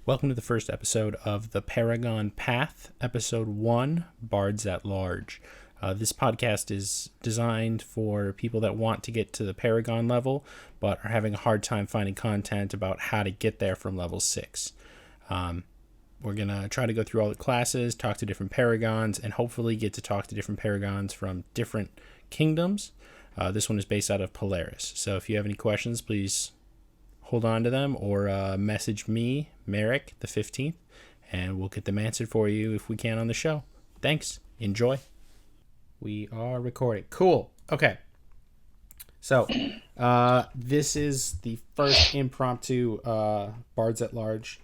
Welcome to the first episode of the Paragon Path, Episode 1, Bards at Large. This podcast is designed for people that want to get to the Paragon level, but are having a hard time finding content about how to get there from level 6. We're going to try to go through all the classes, talk to different Paragons, and hopefully get to talk to different Paragons from different kingdoms. This one is based out of Polaris, so if you have any questions, please hold on to them or message me, Merric, the 15th, and we'll get them answered for you if we can on the show. Thanks. Enjoy. We are recording. Cool. Okay. So, this is the first impromptu Bards at Large,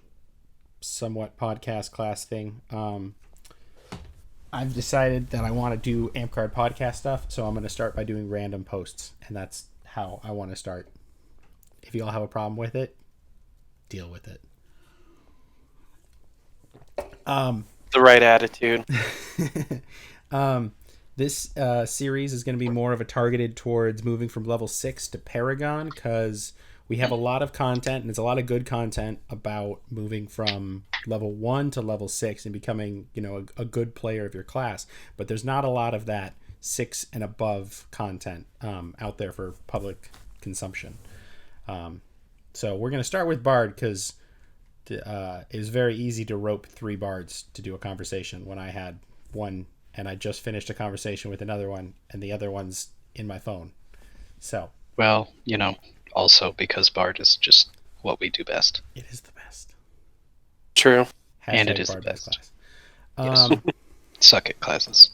somewhat podcast class thing. I've decided that I want to do Amtgard podcast stuff, so I'm going to start by doing random posts, and that's how I want to start. If you all have a problem with it, deal with it. The right attitude. This series is going to be more of a targeted towards moving from level 6 to Paragon, because we have a lot of content, and it's a lot of good content about moving from level 1 to level 6 and becoming, a good player of your class. But there's not a lot of that 6 and above content out there for public consumption. So we're going to start with Bard because it was very easy to rope 3 Bards to do a conversation when I had one and I just finished a conversation with another one and the other one's in my phone. So. Well, also because Bard is just what we do best. It is the best. True. And it is Bard the best. Class. Yes. Suck at classes.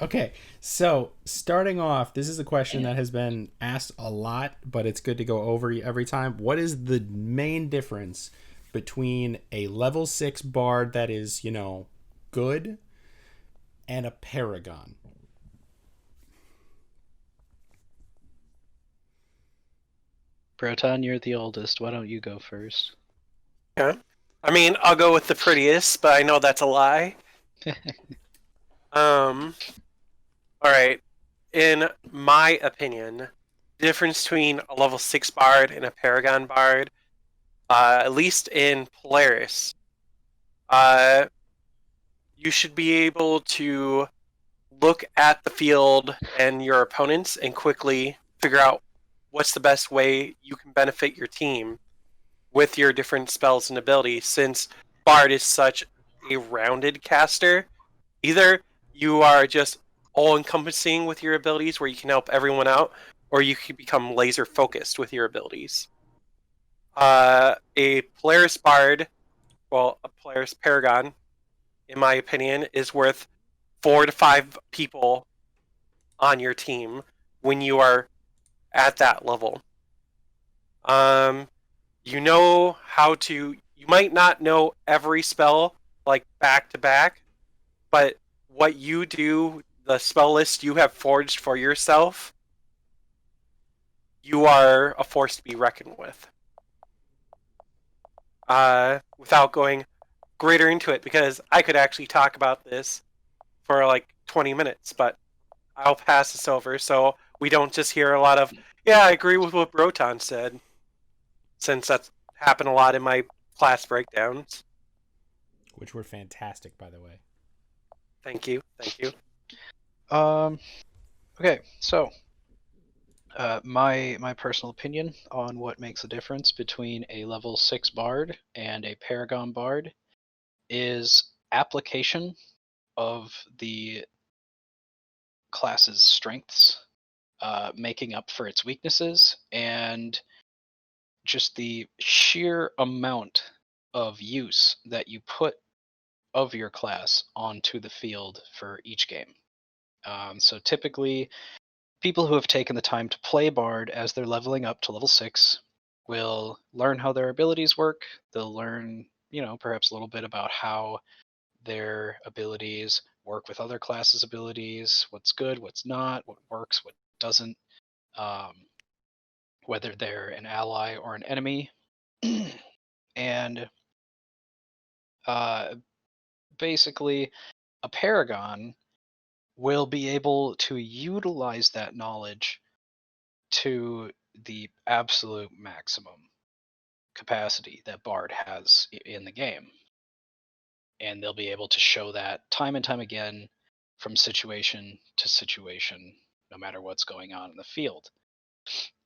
Okay, so starting off, this is a question that has been asked a lot, but it's good to go over every time. What is the main difference between a level 6 bard that is, good and a paragon? Broton, you're the oldest. Why don't you go first? Yeah. I mean, I'll go with the prettiest, but I know that's a lie. Alright. In my opinion, the difference between a level 6 bard and a paragon bard, at least in Polaris, you should be able to look at the field and your opponents and quickly figure out what's the best way you can benefit your team with your different spells and abilities, since bard is such a rounded caster. Either you are just all-encompassing with your abilities where you can help everyone out, or you can become laser-focused with your abilities. A Polaris Bard, a Polaris Paragon, in my opinion, is worth 4 to 5 people on your team when you are at that level. You might not know every spell, like, back-to-back, but what you do, the spell list you have forged for yourself, you are a force to be reckoned with. Without going greater into it, because I could actually talk about this for like 20 minutes, but I'll pass this over so we don't just hear a lot of, yeah, I agree with what Broton said, since that's happened a lot in my class breakdowns. Which were fantastic, by the way. Thank you. Okay, so my personal opinion on what makes a difference between a level 6 bard and a paragon bard is application of the class's strengths, making up for its weaknesses, and just the sheer amount of use that you put of your class onto the field for each game. So typically, people who have taken the time to play Bard as they're leveling up to level 6 will learn how their abilities work. They'll learn, perhaps a little bit about how their abilities work with other classes' abilities, what's good, what's not, what works, what doesn't, whether they're an ally or an enemy. And basically, a Paragon will be able to utilize that knowledge to the absolute maximum. capacity that Bard has in the game. And they'll be able to show that time and time again from situation to situation, no matter what's going on in the field.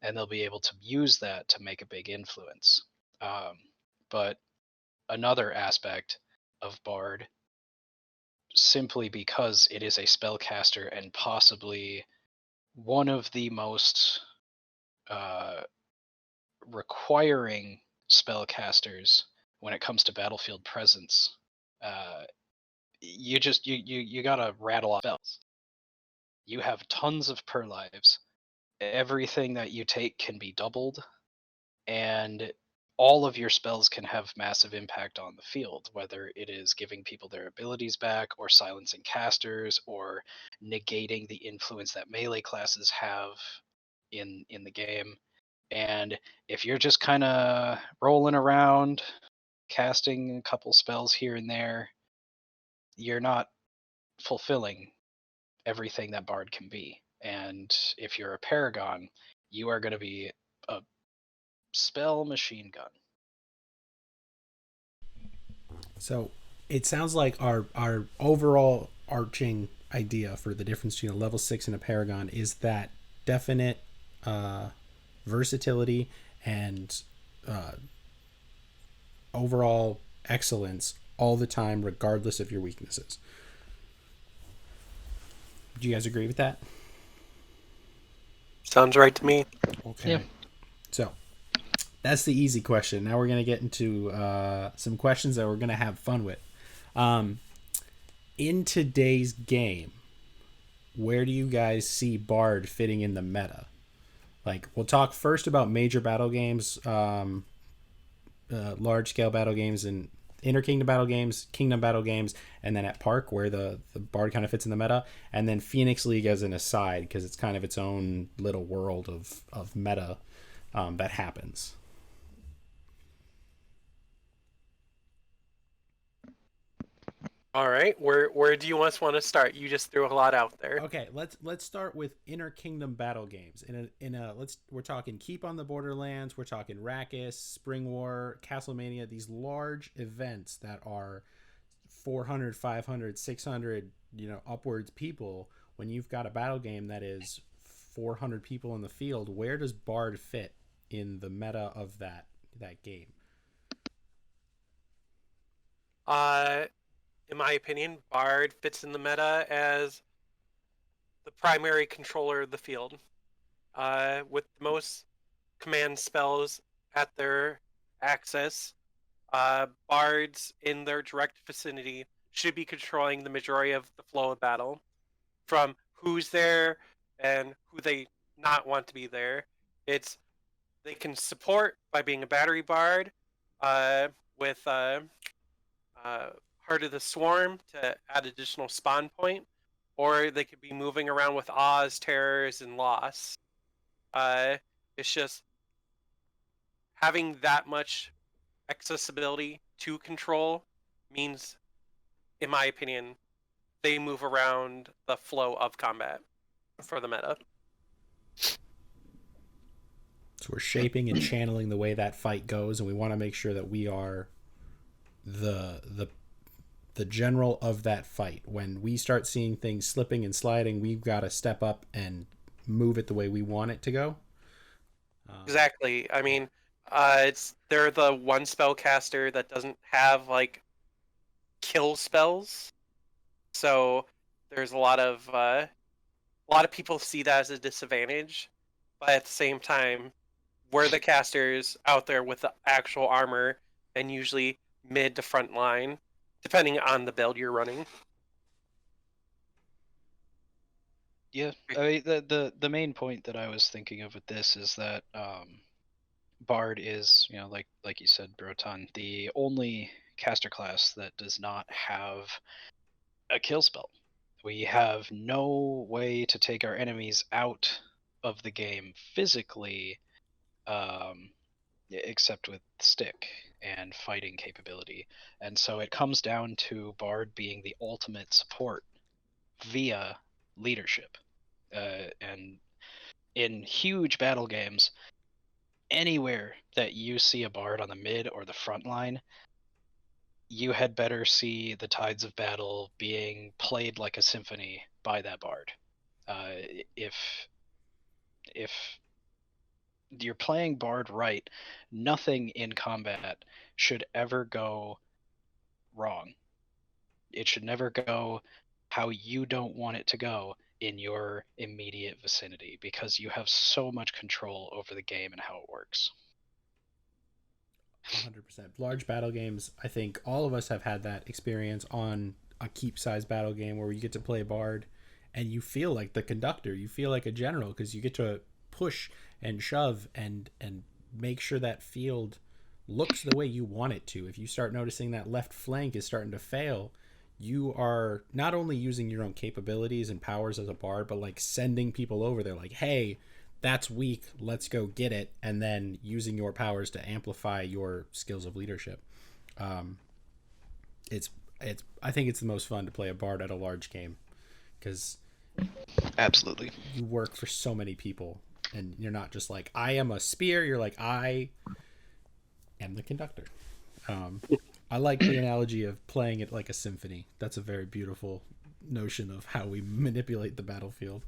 And they'll be able to use that to make a big influence. But another aspect of Bard, simply because it is a spellcaster and possibly one of the most requiring spellcasters when it comes to battlefield presence, you gotta rattle off spells. You have tons of per lives. Everything that you take can be doubled, and all of your spells can have massive impact on the field, whether it is giving people their abilities back, or silencing casters, or negating the influence that melee classes have in the game. And if you're just kind of rolling around, casting a couple spells here and there, you're not fulfilling everything that Bard can be. And if you're a Paragon, you are going to be a spell machine gun. So it sounds like our overall arching idea for the difference between a level 6 and a Paragon is that definite versatility and overall excellence all the time, regardless of your weaknesses. Do you guys agree with that? Sounds right to me. Okay. Yeah. So that's the easy question. Now we're going to get into some questions that we're going to have fun with. In today's game, where do you guys see Bard fitting in the meta? Like, we'll talk first about major battle games, large-scale battle games, and inter-kingdom battle games, kingdom battle games, and then at Park, where the Bard kind of fits in the meta, and then Phoenix League as an aside, because it's kind of its own little world of meta that happens. All right, where do you want to start? You just threw a lot out there. Okay, let's start with inter-kingdom battle games. We're talking Keep on the Borderlands, we're talking Rakkus, Spring War, Castlemania, these large events that are 400, 500, 600, upwards people. When you've got a battle game that is 400 people in the field, where does Bard fit in the meta of that game? In my opinion, Bard fits in the meta as the primary controller of the field. With the most command spells at their access, Bards in their direct vicinity should be controlling the majority of the flow of battle. From who's there and who they not want to be there. They can support by being a battery Bard, with Heart of the Swarm to add additional spawn point, or they could be moving around with Oz, Terrors, and Loss. It's just having that much accessibility to control means, in my opinion, they move around the flow of combat for the meta. So we're shaping and channeling the way that fight goes, and we want to make sure that we are the general of that fight. When we start seeing things slipping and sliding, we've got to step up and move it the way we want it to go. Exactly. I mean, they're the one spellcaster that doesn't have like kill spells, so there's a lot of people see that as a disadvantage. But at the same time, we're the casters out there with the actual armor, and usually mid to front line, depending on the build you're running. Yeah, I mean, the main point that I was thinking of with this is that Bard is, like you said, Broton, the only caster class that does not have a kill spell. We have no way to take our enemies out of the game physically, except with stick and fighting capability. And so it comes down to Bard being the ultimate support via leadership. And in huge battle games, anywhere that you see a bard on the mid or the front line, you had better see the tides of battle being played like a symphony by that bard. If you're playing bard right, nothing in combat should ever go wrong. It should never go how you don't want it to go in your immediate vicinity, because you have so much control over the game and how it works. 100%. Large battle games, I think all of us have had that experience on a keep size battle game where you get to play bard and you feel like the conductor, you feel like a general because you get to push and shove and make sure that field looks the way you want it to. If you start noticing that left flank is starting to fail, you are not only using your own capabilities and powers as a bard, but like sending people over there like, hey, that's weak, let's go get it, and then using your powers to amplify your skills of leadership. It's I think it's the most fun to play a bard at a large game because absolutely you work for so many people and you're not just like, I am a spear, you're like, I am the conductor. I like the analogy of playing it like a symphony. That's a very beautiful notion of how we manipulate the battlefield.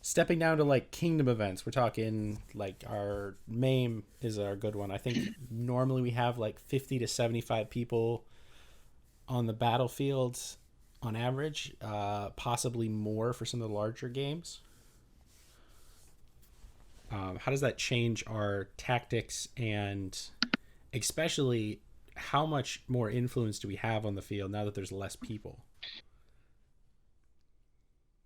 Stepping down to like kingdom events, we're talking like our MAME is our good one. I think normally we have like 50 to 75 people on the battlefield on average, possibly more for some of the larger games. How does that change our tactics, and especially how much more influence do we have on the field now that there's less people?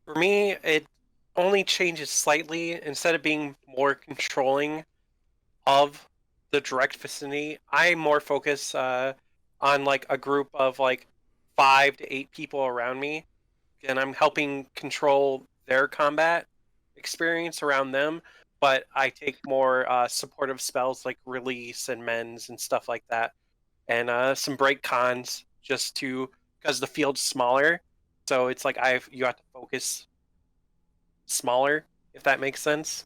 For me, it only changes slightly. Instead of being more controlling of the direct vicinity, I more focus on like a group of like 5 to 8 people around me, and I'm helping control their combat experience around them. But I take more supportive spells like release and mends and stuff like that, and some break cons just to, because the field's smaller, so it's like you have to focus smaller, if that makes sense.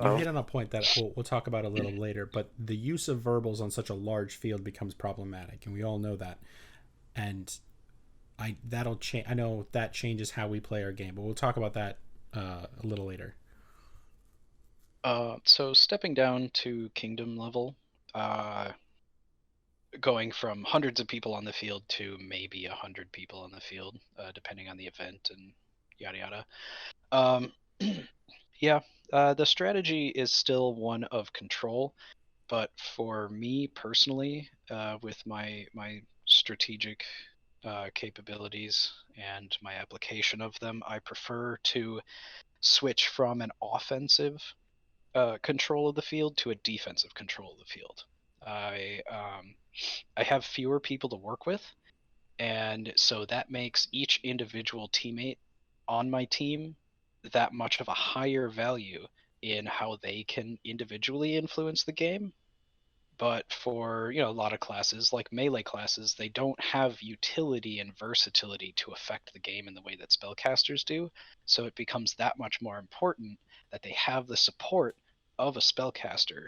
You hit on a point that we'll talk about a little later, but the use of verbals on such a large field becomes problematic, and we all know that. And that'll change. I know that changes how we play our game, but we'll talk about that a little later. So stepping down to kingdom level, going from hundreds of people on the field to maybe 100 people on the field, depending on the event and yada yada. Yeah, the strategy is still one of control, but for me personally, with my strategic capabilities and my application of them, I prefer to switch from an offensive control of the field to a defensive control of the field. I have fewer people to work with, and so that makes each individual teammate on my team that much of a higher value in how they can individually influence the game. But for a lot of classes, like melee classes, they don't have utility and versatility to affect the game in the way that spellcasters do. So it becomes that much more important that they have the support of a spellcaster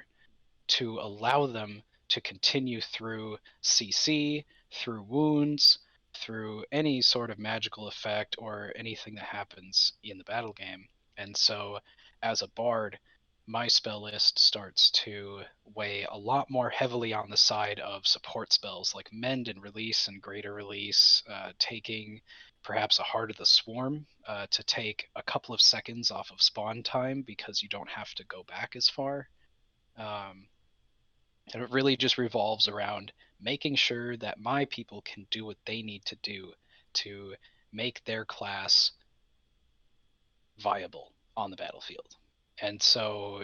to allow them to continue through CC, through wounds, through any sort of magical effect or anything that happens in the battle game. And so, as a bard, my spell list starts to weigh a lot more heavily on the side of support spells like Mend and Release and Greater Release, taking perhaps a Heart of the Swarm to take a couple of seconds off of spawn time because you don't have to go back as far. And it really just revolves around making sure that my people can do what they need to do to make their class viable on the battlefield. And so,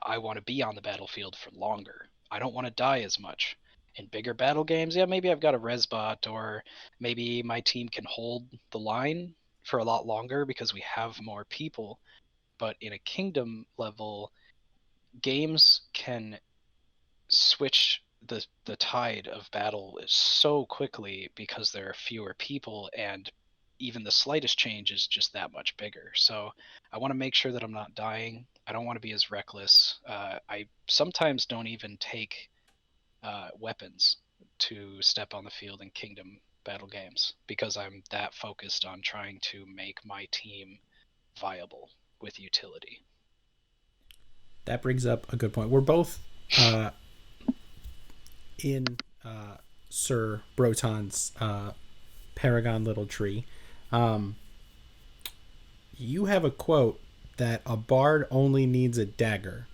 I want to be on the battlefield for longer. I don't want to die as much. In bigger battle games, yeah, maybe I've got a resbot, or maybe my team can hold the line for a lot longer because we have more people. But in a kingdom level, games can switch the tide of battle so quickly because there are fewer people, and even the slightest change is just that much bigger. So I want to make sure that I'm not dying I don't want to be as reckless. I sometimes don't even take weapons to step on the field in Kingdom battle games because I'm that focused on trying to make my team viable with utility. That brings up a good point. We're both in Sir Broton's Paragon Little Tree. You have a quote that a bard only needs a dagger,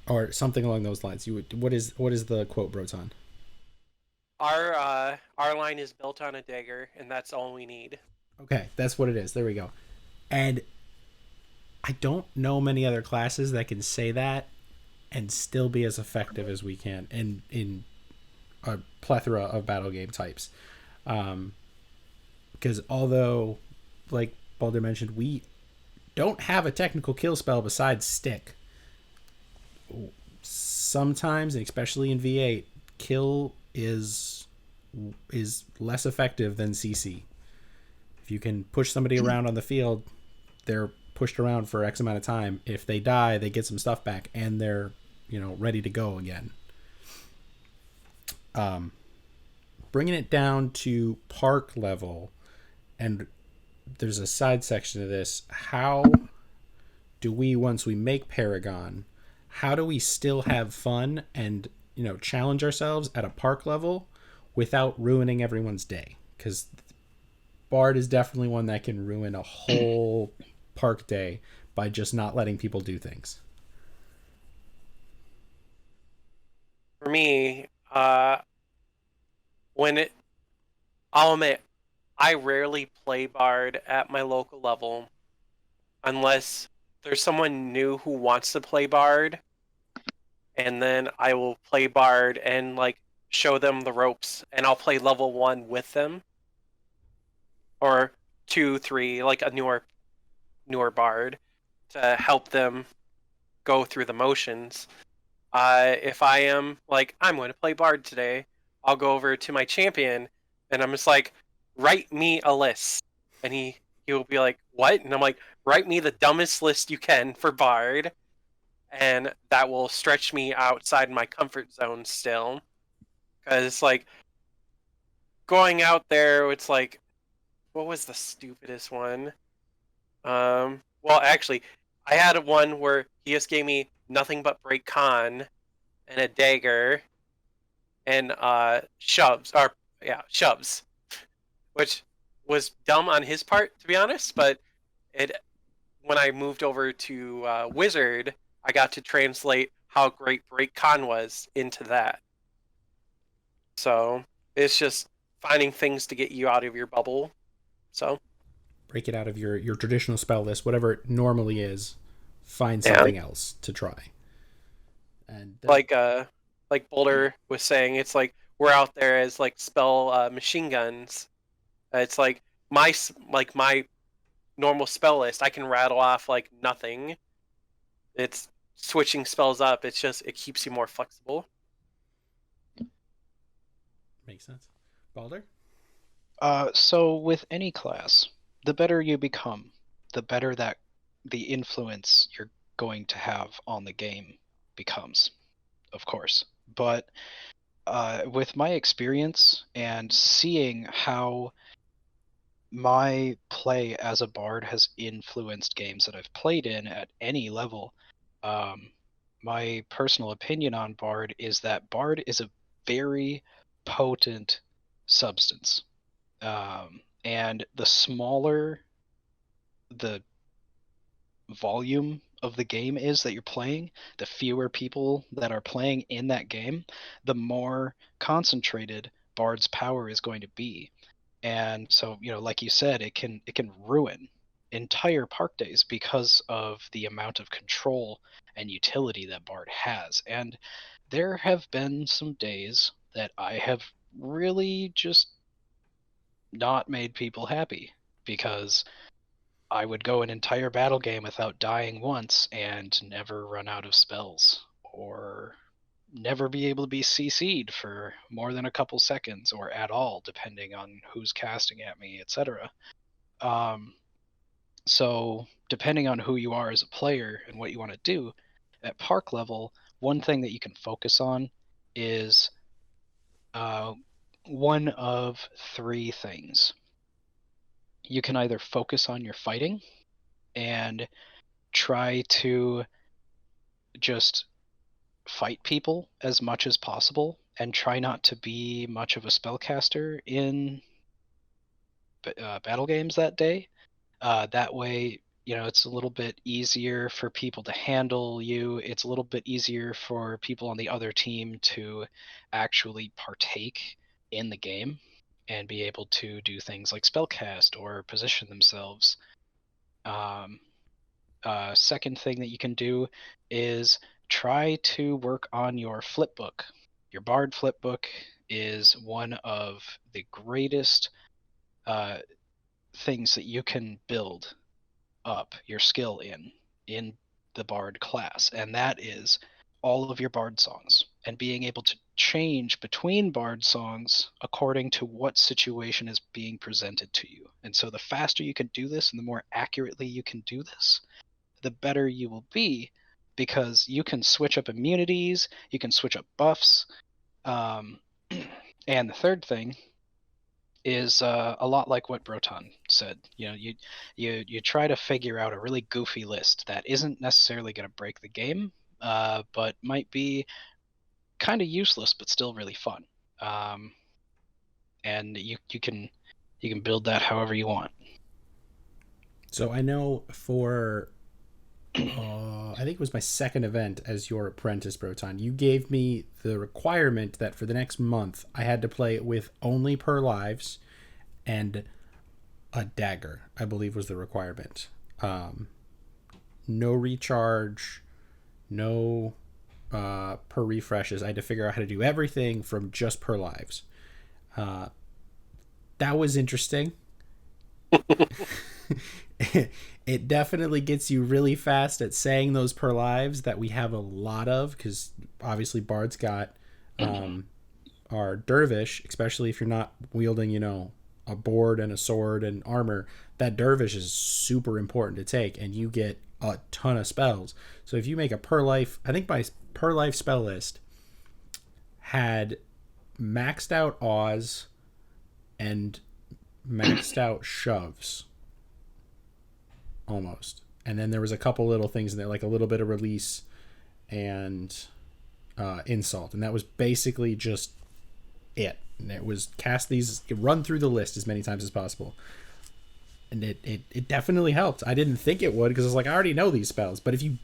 or something along those lines. What is the quote, Broton? Our line is built on a dagger, and that's all we need. Okay, that's what it is. There we go. And I don't know many other classes that can say that and still be as effective as we can in a plethora of battle game types. Because although, like Balder mentioned, we don't have a technical kill spell besides stick. Sometimes, and especially in V8, kill is less effective than CC. If you can push somebody around on the field, they're pushed around for X amount of time. If they die, they get some stuff back, and they're ready to go again. Bringing it down to park level, and there's a side section of this. How do we, once we make Paragon, how do we still have fun and challenge ourselves at a park level without ruining everyone's day? Because Bard is definitely one that can ruin a whole park day by just not letting people do things. For me, I'll admit, I rarely play Bard at my local level unless there's someone new who wants to play Bard, and then I will play Bard and show them the ropes, and I'll play level 1 with them, or 2, 3, like a newer Bard to help them go through the motions. If I am I'm going to play Bard today, I'll go over to my champion and I'm just like, write me a list. And he will be like, what? And I'm like, write me the dumbest list you can for Bard. And that will stretch me outside my comfort zone still. Because going out there, it's what was the stupidest one? Well, actually, I had one where he just gave me nothing but break con and a dagger and shoves, which was dumb on his part, to be honest. But when I moved over to Wizard, I got to translate how great break con was into that. So it's just finding things to get you out of your bubble. So break it out of your traditional spell list, whatever it normally is. Find something else to try. And like Boulder was saying, it's we're out there as spell machine guns. It's my normal spell list. I can rattle off nothing. It's switching spells up. It's just it keeps you more flexible. Makes sense. Balder? So with any class, the better you become, the better that the influence you're going to have on the game becomes, of course. But with my experience and seeing how my play as a bard has influenced games that I've played in at any level, my personal opinion on bard is that bard is a very potent substance. And the smaller the volume of the game is that you're playing, the fewer people that are playing in that game, the more concentrated Bard's power is going to be. And so, like you said, it can ruin entire park days because of the amount of control and utility that Bard has. And there have been some days that I have really just not made people happy because I would go an entire battle game without dying once and never run out of spells, or never be able to be CC'd for more than a couple seconds or at all, depending on who's casting at me, etc. So depending on who you are as a player and what you want to do, at park level, one thing that you can focus on is one of three things. You can either focus on your fighting and try to just fight people as much as possible and try not to be much of a spellcaster in battle games that day. That way, it's a little bit easier for people to handle you. It's a little bit easier for people on the other team to actually partake in the game and be able to do things like spellcast or position themselves. Second thing that you can do is try to work on your flipbook. Your Bard flipbook is one of the greatest things that you can build up your skill in the Bard class, and that is all of your Bard songs and being able to change between Bard songs according to what situation is being presented to you. And so the faster you can do this and the more accurately you can do this, the better you will be, because you can switch up immunities, you can switch up buffs, and the third thing is a lot like what Broton said. You try to figure out a really goofy list that isn't necessarily going to break the game, but might be kind of useless but still really fun. And you can build that however you want. So I know for I think it was my second event as your apprentice, Broton, you gave me the requirement that for the next month I had to play with only per lives and a dagger, I believe was the requirement. No recharge, no per refreshes. I had to figure out how to do everything from just per lives. That was interesting. It definitely gets you really fast at saying those per lives that we have a lot of, because obviously Bard's got our dervish, especially if you're not wielding, a board and a sword and armor. That dervish is super important to take, and you get a ton of spells. So if you make a per life, I think my per life spell list had maxed out Oz and maxed out shoves almost, and then there was a couple little things in there, like a little bit of release and insult, and that was basically just it. And it was cast these, run through the list as many times as possible, and it definitely helped. I didn't think it would, because I was like, I already know these spells. But if you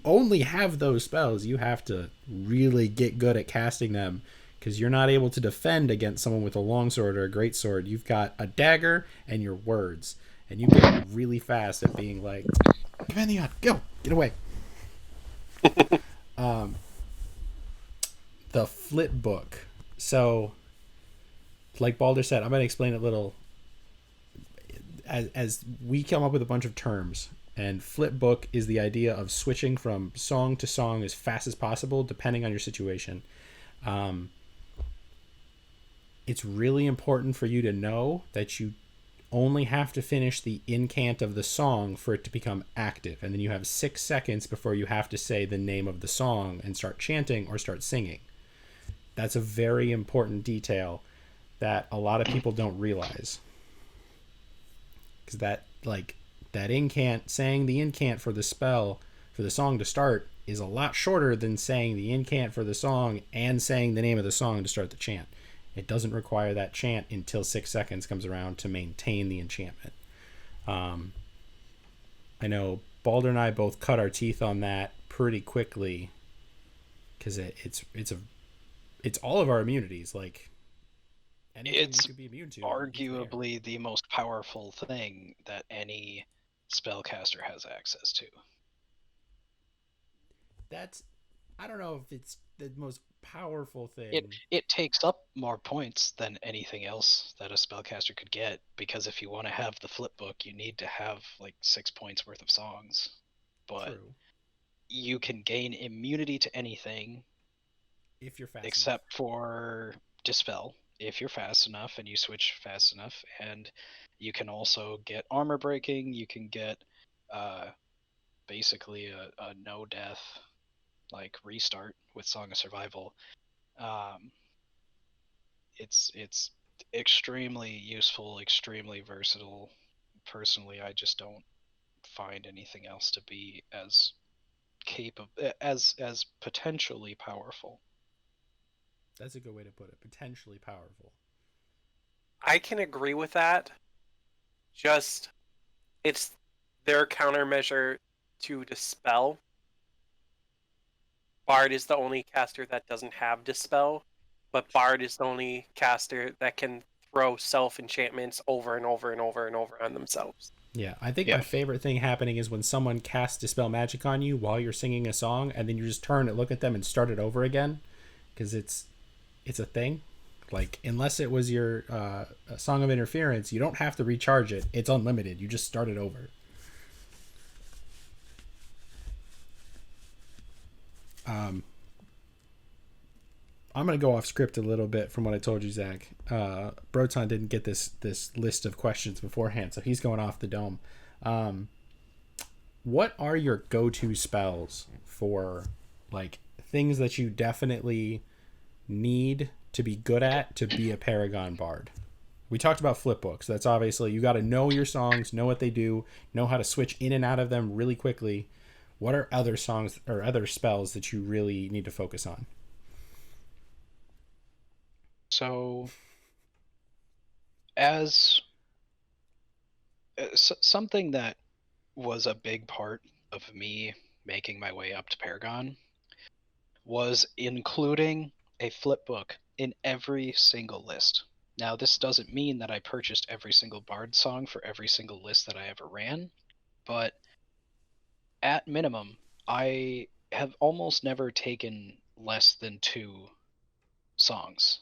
only have those spells, you have to really get good at casting them, because you're not able to defend against someone with a longsword or a greatsword. You've got a dagger and your words, and you get really fast at being like, Pantheon, go, get away. The flip book. So, like Balder said, I'm going to explain it a little as we come up with a bunch of terms. And flip book is the idea of switching from song to song as fast as possible, depending on your situation. It's really important for you to know that you only have to finish the incant of the song for it to become active, and then you have 6 seconds before you have to say the name of the song and start chanting or start singing. That's a very important detail that a lot of people don't realize, because that incant, saying the incant for the spell for the song to start is a lot shorter than saying the incant for the song and saying the name of the song to start the chant. It doesn't require that chant until 6 seconds comes around to maintain the enchantment. I know Balder and I both cut our teeth on that pretty quickly, because it's all of our immunities. Like, It's you could be immune to, arguably the most powerful thing that any spellcaster has access to. I don't know if it's the most powerful thing. It takes up more points than anything else that a spellcaster could get, because if you want to have the flip book, you need to have like 6 points worth of songs. But True. You can gain immunity to anything If you're fast except for Dispel, if you're fast enough and you switch fast enough, and you can also get armor breaking. You can get basically a no death like restart with Song of Survival. Um, it's extremely useful, extremely versatile. Personally, I just don't find anything else to be as capable, as potentially powerful. That's a good way to put it. Potentially powerful. I can agree with that. Just it's their countermeasure to Dispel. Bard is the only caster that doesn't have Dispel, but Bard is the only caster that can throw self enchantments over and over and over and over on themselves. Yeah, I think Yeah. my favorite thing happening is when someone casts Dispel Magic on you while you're singing a song, and then you just turn and look at them and start it over again, because it's a thing. Like, unless it was your Song of Interference, you don't have to recharge it. It's unlimited. You just start it over. I'm gonna go off script a little bit from what I told you, Zach. Broton didn't get this list of questions beforehand, so he's going off the dome. What are your go-to spells for like things that you definitely need to be good at to be a Paragon Bard? We talked about flip books. That's obviously you got to know your songs, know what they do, know how to switch in and out of them really quickly. What are other songs or other spells that you really need to focus on? So, as something that was a big part of me making my way up to Paragon was including a flip book in every single list. Now, this doesn't mean that I purchased every single Bard song for every single list that I ever ran, but at minimum, I have almost never taken less than 2 songs.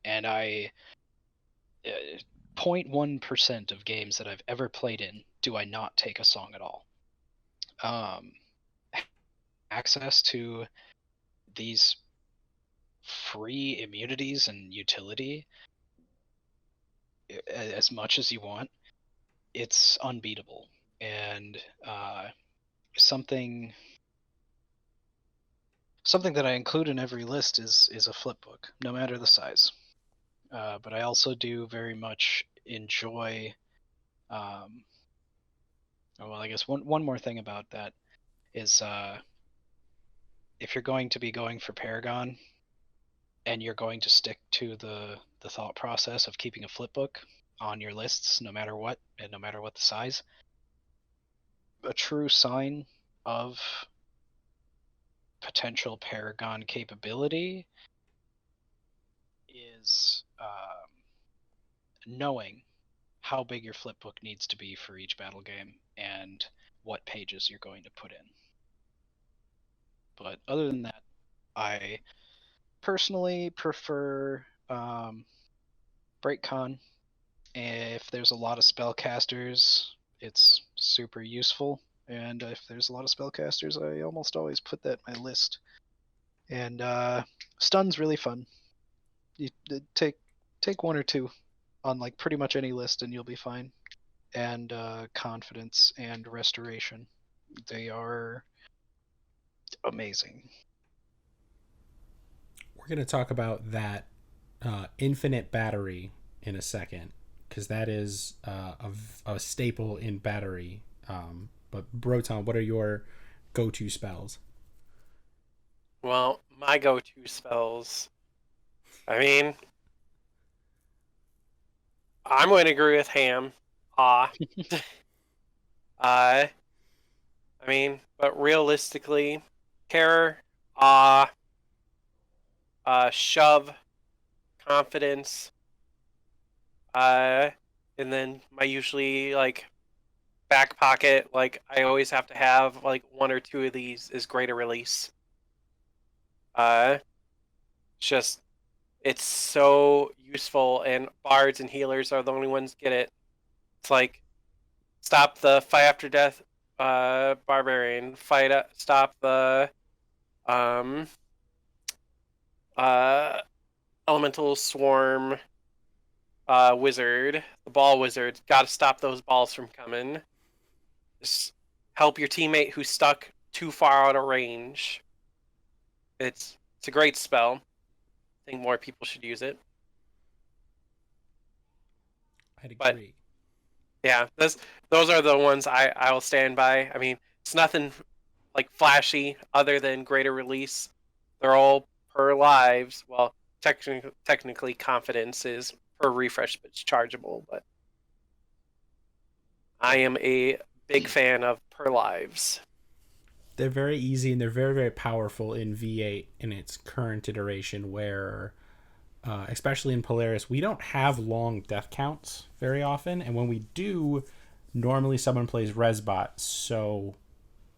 And 0.1% of games that I've ever played in do I not take a song at all. Um, Access to these free immunities and utility as much as you want, it's unbeatable. And something that I include in every list is a flip book, no matter the size. But I also do very much enjoy. Well, I guess one more thing about that is if you're going to be going for Paragon and you're going to stick to the thought process of keeping a flip book on your lists no matter what and no matter what the size, a true sign of potential Paragon capability is knowing how big your flip book needs to be for each battle game and what pages you're going to put in. But other than that, I personally prefer BreakCon. If there's a lot of spellcasters, it's super useful. And if there's a lot of spellcasters, I almost always put that in my list. And Stun's really fun. You take 1 or 2 on like pretty much any list, and you'll be fine. And Confidence and Restoration, they are amazing. We're going to talk about that infinite battery in a second, because that is a staple in battery. But Broton, what are your go-to spells? Well, my go-to spells. I mean, I'm going to agree with Ham. I but realistically, Terror, Shove, Confidence, and then my usually like back pocket. Like I always have to have like 1 or 2 of these is Greater Release. Just it's so useful, and bards and healers are the only ones get it. It's like stop the fight after death, barbarian. Stop the um, elemental swarm. wizard, the ball wizard. Got to stop those balls from coming. Just help your teammate who's stuck too far out of range. It's a great spell. I think more people should use it. I'd But agree. yeah, those are the ones I will stand by. I mean, it's nothing like flashy other than greater release. They're all per lives. Well, technically confidence is per refresh, but it's chargeable. But I am a big fan of per lives. They're very easy and they're very, very powerful in V8 in its current iteration, where, especially in Polaris, we don't have long death counts very often. And when we do, normally someone plays Resbot, so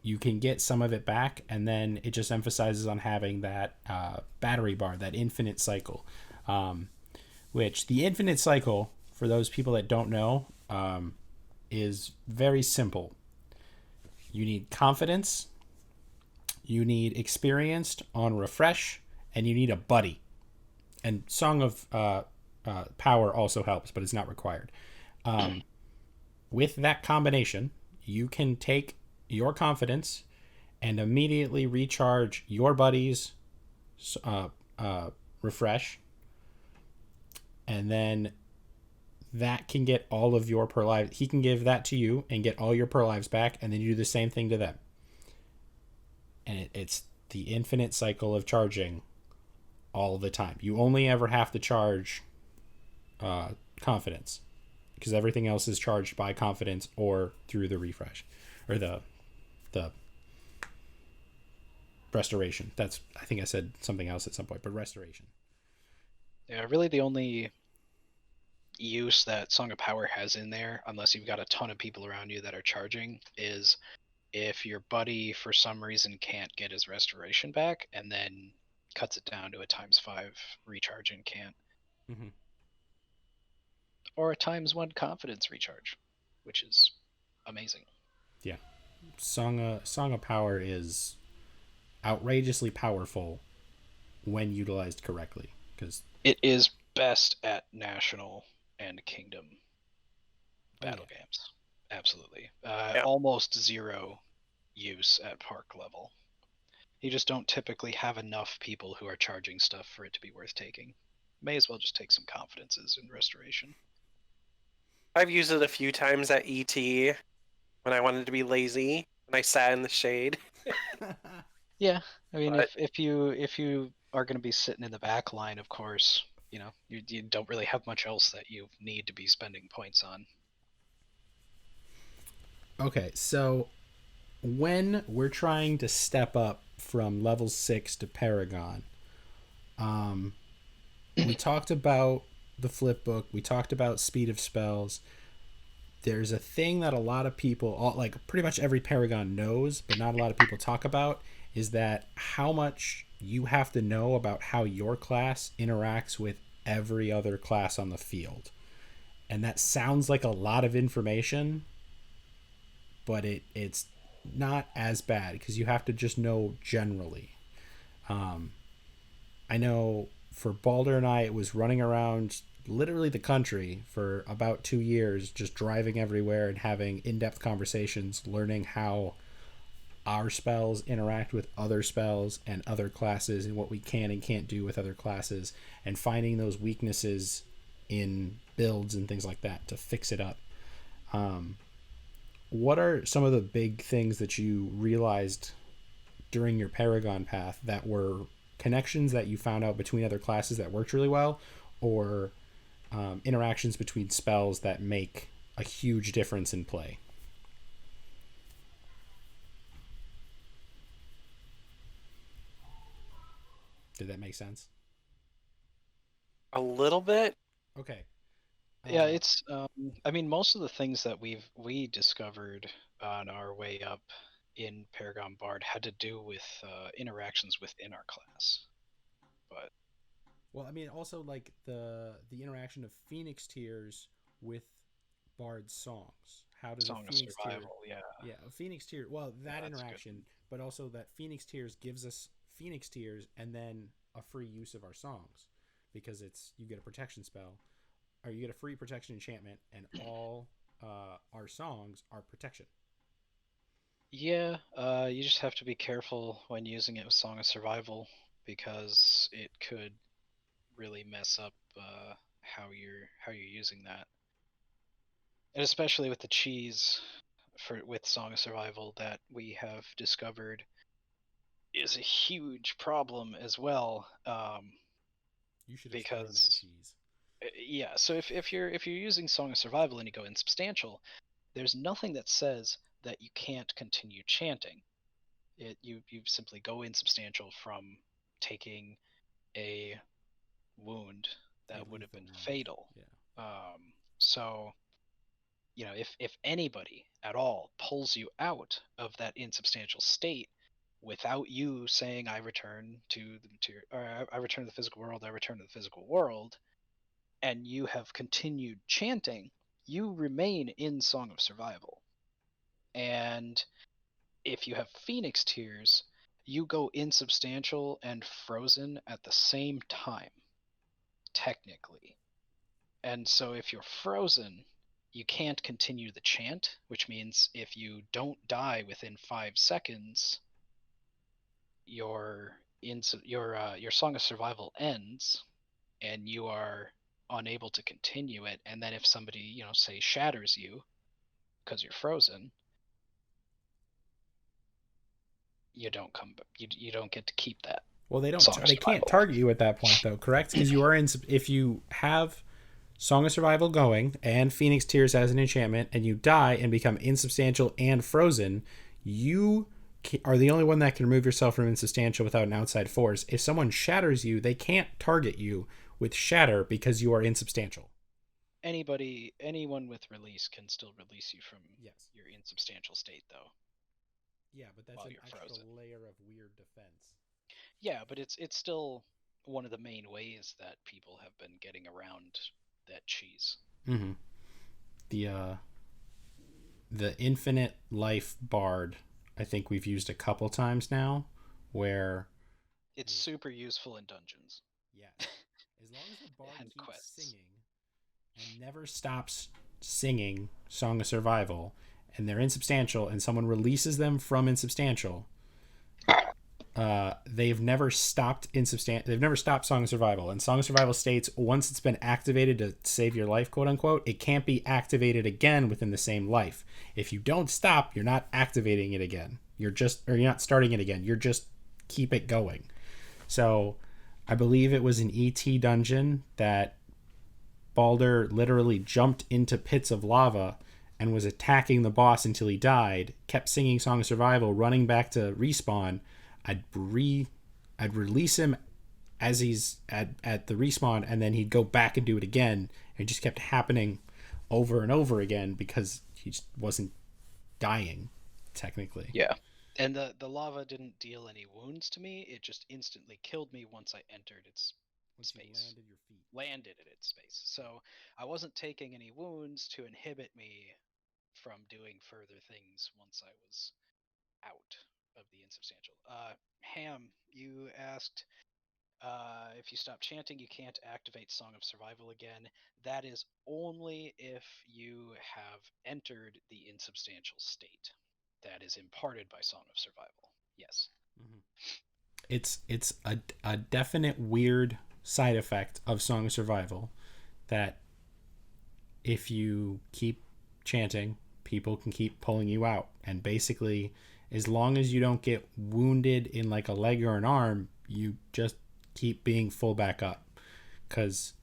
you can get some of it back, and then it just emphasizes on having that battery bar, that infinite cycle. Which the infinite cycle, for those people that don't know, is very simple. You need confidence, you need experienced on refresh, and you need a buddy. And Song of Power also helps, but it's not required. With that combination, you can take your confidence and immediately recharge your buddy's refresh, and then that can get all of your per lives. He can give that to you and get all your per lives back, and then you do the same thing to them. And it's the infinite cycle of charging all the time. You only ever have to charge confidence, because everything else is charged by confidence or through the refresh or the restoration. That's, I think I said something else at some point, but restoration. Yeah, really the only use that Song of Power has in there, unless you've got a ton of people around you that are charging, is if your buddy for some reason can't get his restoration back and then cuts it down to a ×5 recharge and can't. Mm-hmm. Or a ×1 confidence recharge, which is amazing. Yeah. Song of Power is outrageously powerful when utilized correctly, because it is best at national and kingdom battle games. Absolutely. Almost zero use at park level. You just don't typically have enough people who are charging stuff for it to be worth taking. May as well just take some confidences in restoration. I've used it a few times at ET when I wanted to be lazy, when I sat in the shade. Yeah, I mean, but if you are going to be sitting in the back line, of course, you don't really have much else that you need to be spending points on. Okay, so when we're trying to step up from level 6 to Paragon, we talked about the flip book, we talked about speed of spells. There's a thing that a lot of people, like pretty much every Paragon knows, but not a lot of people talk about, is that how much you have to know about how your class interacts with every other class on the field. And that sounds like a lot of information, but it's not as bad, because you have to just know generally. I know for Balder and I, it was running around literally the country for about 2 years, just driving everywhere and having in-depth conversations, learning how our spells interact with other spells and other classes, and what we can and can't do with other classes, and finding those weaknesses in builds and things like that to fix it up. What are some of the big things that you realized during your Paragon path that were connections that you found out between other classes that worked really well, or interactions between spells that make a huge difference in play? Did that make sense? A little bit. Okay. Yeah, it's I mean, most of the things that we discovered on our way up in Paragon Bard had to do with interactions within our class. But well, I mean, also like the interaction of Phoenix tiers with Bard songs. How does Song a of Phoenix Survival, tier? Yeah, a Phoenix tier. Well, that interaction, but also that Phoenix tiers gives us Phoenix tiers and then a free use of our songs, because it's, you get a protection spell. or you get a free protection enchantment, and all our songs are protection. Yeah, you just have to be careful when using it with Song of Survival, because it could really mess up how you're using that. And especially with the cheese with Song of Survival that we have discovered is a huge problem as well. You should explain that Because cheese. yeah, so if you're using Song of Survival and you go insubstantial, there's nothing that says that you can't continue chanting. You simply go insubstantial from taking a wound that would have been fatal. Yeah. So if anybody at all pulls you out of that insubstantial state without you saying I return to the material, or I return to the physical world, I return to the physical world, and you have continued chanting, you remain in Song of Survival. And if you have Phoenix Tears, you go insubstantial and frozen at the same time, technically. And so if you're frozen, you can't continue the chant, which means if you don't die within 5 seconds, your Song of Survival ends, and you are unable to continue it. And then if somebody, say shatters you because you're frozen, you don't you don't get to keep that. Well, they can't target you at that point though, correct? Because you are in. If you have Song of Survival going and Phoenix Tears as an enchantment, and you die and become insubstantial and frozen, you are the only one that can remove yourself from insubstantial without an outside force. If someone shatters you, they can't target you with shatter because you are insubstantial. Anyone with release can still release you from your insubstantial state, though. Yeah, but that's an extra layer of weird defense. Yeah, but it's still one of the main ways that people have been getting around that cheese. Mm-hmm. The infinite life bard, I think we've used a couple times now, where it's super useful in dungeons. Yeah, as long as the bard keeps quests. Singing and never stops singing Song of Survival, and they're insubstantial, and someone releases them from insubstantial, they've never stopped They've never stopped Song of Survival. And Song of Survival states once it's been activated to save your life, quote unquote, it can't be activated again within the same life. If you don't stop, you're not activating it again. You're not starting it again. You're just keep it going. So I believe it was an ET dungeon that Balder literally jumped into pits of lava and was attacking the boss until he died, kept singing Song of Survival, running back to respawn. I'd release him as he's at the respawn, and then he'd go back and do it again. It just kept happening over and over again because he just wasn't dying, technically. Yeah. And the lava didn't deal any wounds to me. It just instantly killed me once I entered its space. Landed at its space. So I wasn't taking any wounds to inhibit me from doing further things once I was out of the insubstantial. Ham, you asked if you stop chanting, you can't activate Song of Survival again. That is only if you have entered the insubstantial state. That is imparted by Song of Survival. Yes. Mm-hmm. It's a definite weird side effect of Song of Survival that if you keep chanting, people can keep pulling you out. And basically, as long as you don't get wounded in like a leg or an arm, you just keep being full back up. Because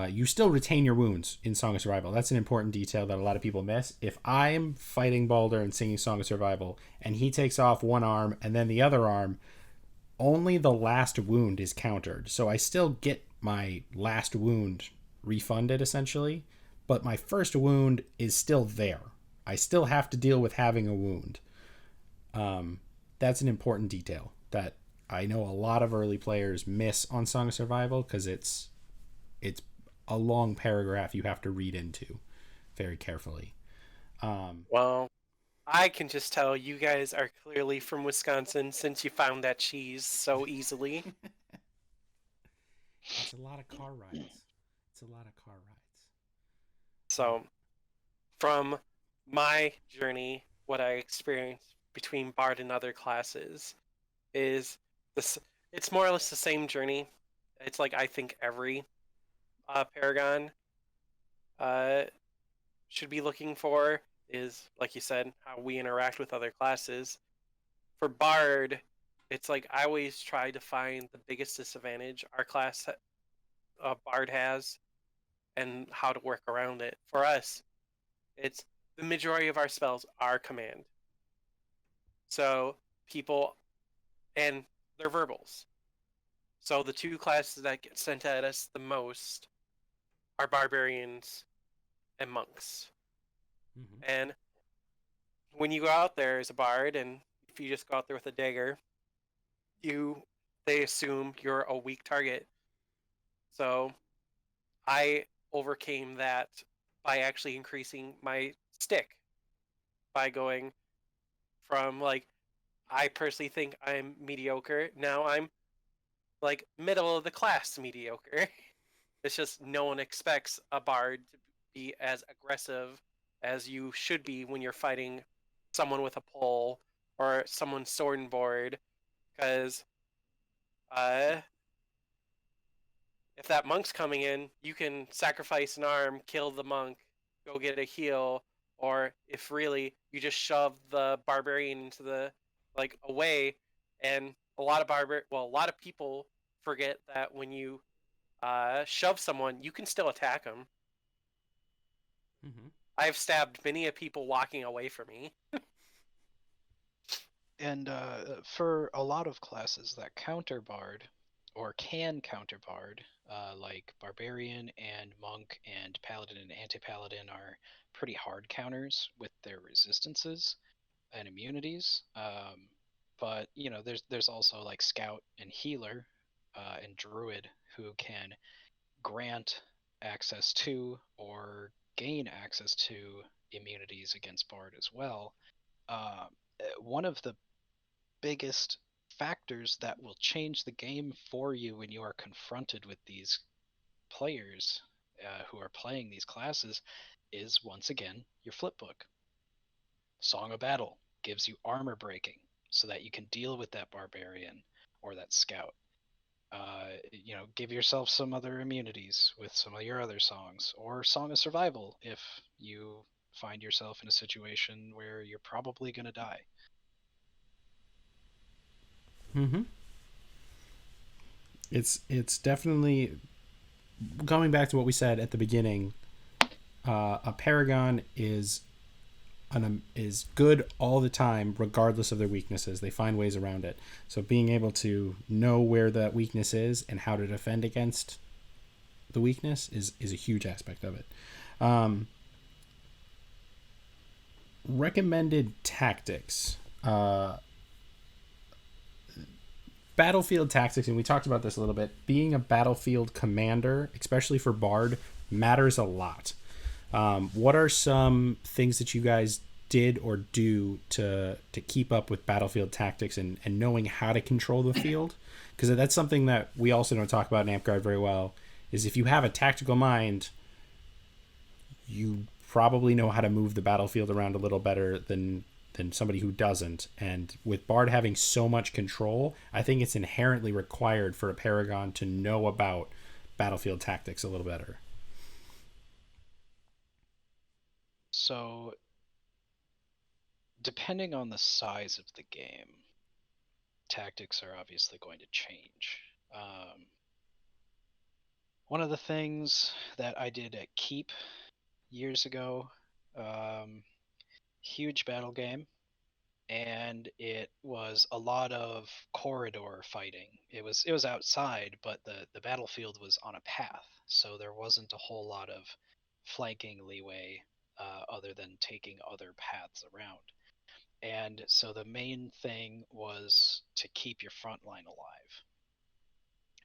you still retain your wounds in Song of Survival. That's an important detail that a lot of people miss. If I'm fighting Balder and singing Song of Survival, and he takes off one arm and then the other arm, only the last wound is countered. So I still get my last wound refunded, essentially, but my first wound is still there. I still have to deal with having a wound. That's an important detail that I know a lot of early players miss on Song of Survival because it's a long paragraph you have to read into very carefully. Well, I can just tell you guys are clearly from Wisconsin since you found that cheese so easily. It's a lot of car rides. So, from my journey, what I experienced between Bard and other classes is this. It's more or less the same journey. It's like I think every Paragon uh, should be looking for is, like you said, how we interact with other classes. For Bard, it's like I always try to find the biggest disadvantage our class Bard has and how to work around it. For us, it's the majority of our spells are command. So people, and they're verbals. So the two classes that get sent at us the most are barbarians and monks. Mm-hmm. And when you go out there as a bard, and if you just go out there with a dagger, they assume you're a weak target. So I overcame that by actually increasing my stick by going from like I personally think I'm mediocre. Now I'm like middle of the class mediocre. It's just no one expects a bard to be as aggressive as you should be when you're fighting someone with a pole or someone sword and board. Because uh, if that monk's coming in, you can sacrifice an arm, kill the monk, go get a heal, or if really you just shove the barbarian into the like away, and a lot of people forget that when you shove someone, you can still attack them. Mm-hmm. I've stabbed many a people walking away from me. And for a lot of classes that counter Bard, or can counter Bard, like Barbarian and Monk and Paladin and Anti-Paladin are pretty hard counters with their resistances and immunities. But you know, there's also like Scout and Healer and Druid who can grant access to or gain access to immunities against Bard as well. One of the biggest factors that will change the game for you when you are confronted with these players who are playing these classes is once again your flipbook. Song of Battle gives you armor breaking so that you can deal with that barbarian or that scout. Give yourself some other immunities with some of your other songs, or Song of Survival if you find yourself in a situation where you're probably going to die. Mm-hmm. It's definitely going back to what we said at the beginning. A paragon is good all the time, regardless of their weaknesses. They find ways around it. So being able to know where that weakness is and how to defend against the weakness is a huge aspect of it. Recommended tactics. Battlefield tactics, and we talked about this a little bit. Being a battlefield commander, especially for Bard, matters a lot. What are some things that you guys did or do to keep up with battlefield tactics and knowing how to control the field? Because that's something that we also don't talk about in Amtgard very well, is if you have a tactical mind, you probably know how to move the battlefield around a little better than somebody who doesn't. And with Bard having so much control, I think it's inherently required for a Paragon to know about battlefield tactics a little better. So, depending on the size of the game, tactics are obviously going to change. One of the things that I did at Keep years ago, huge battle game, and it was a lot of corridor fighting. It was outside, but the battlefield was on a path, so there wasn't a whole lot of flanking leeway other than taking other paths around. And so the main thing was to keep your front line alive.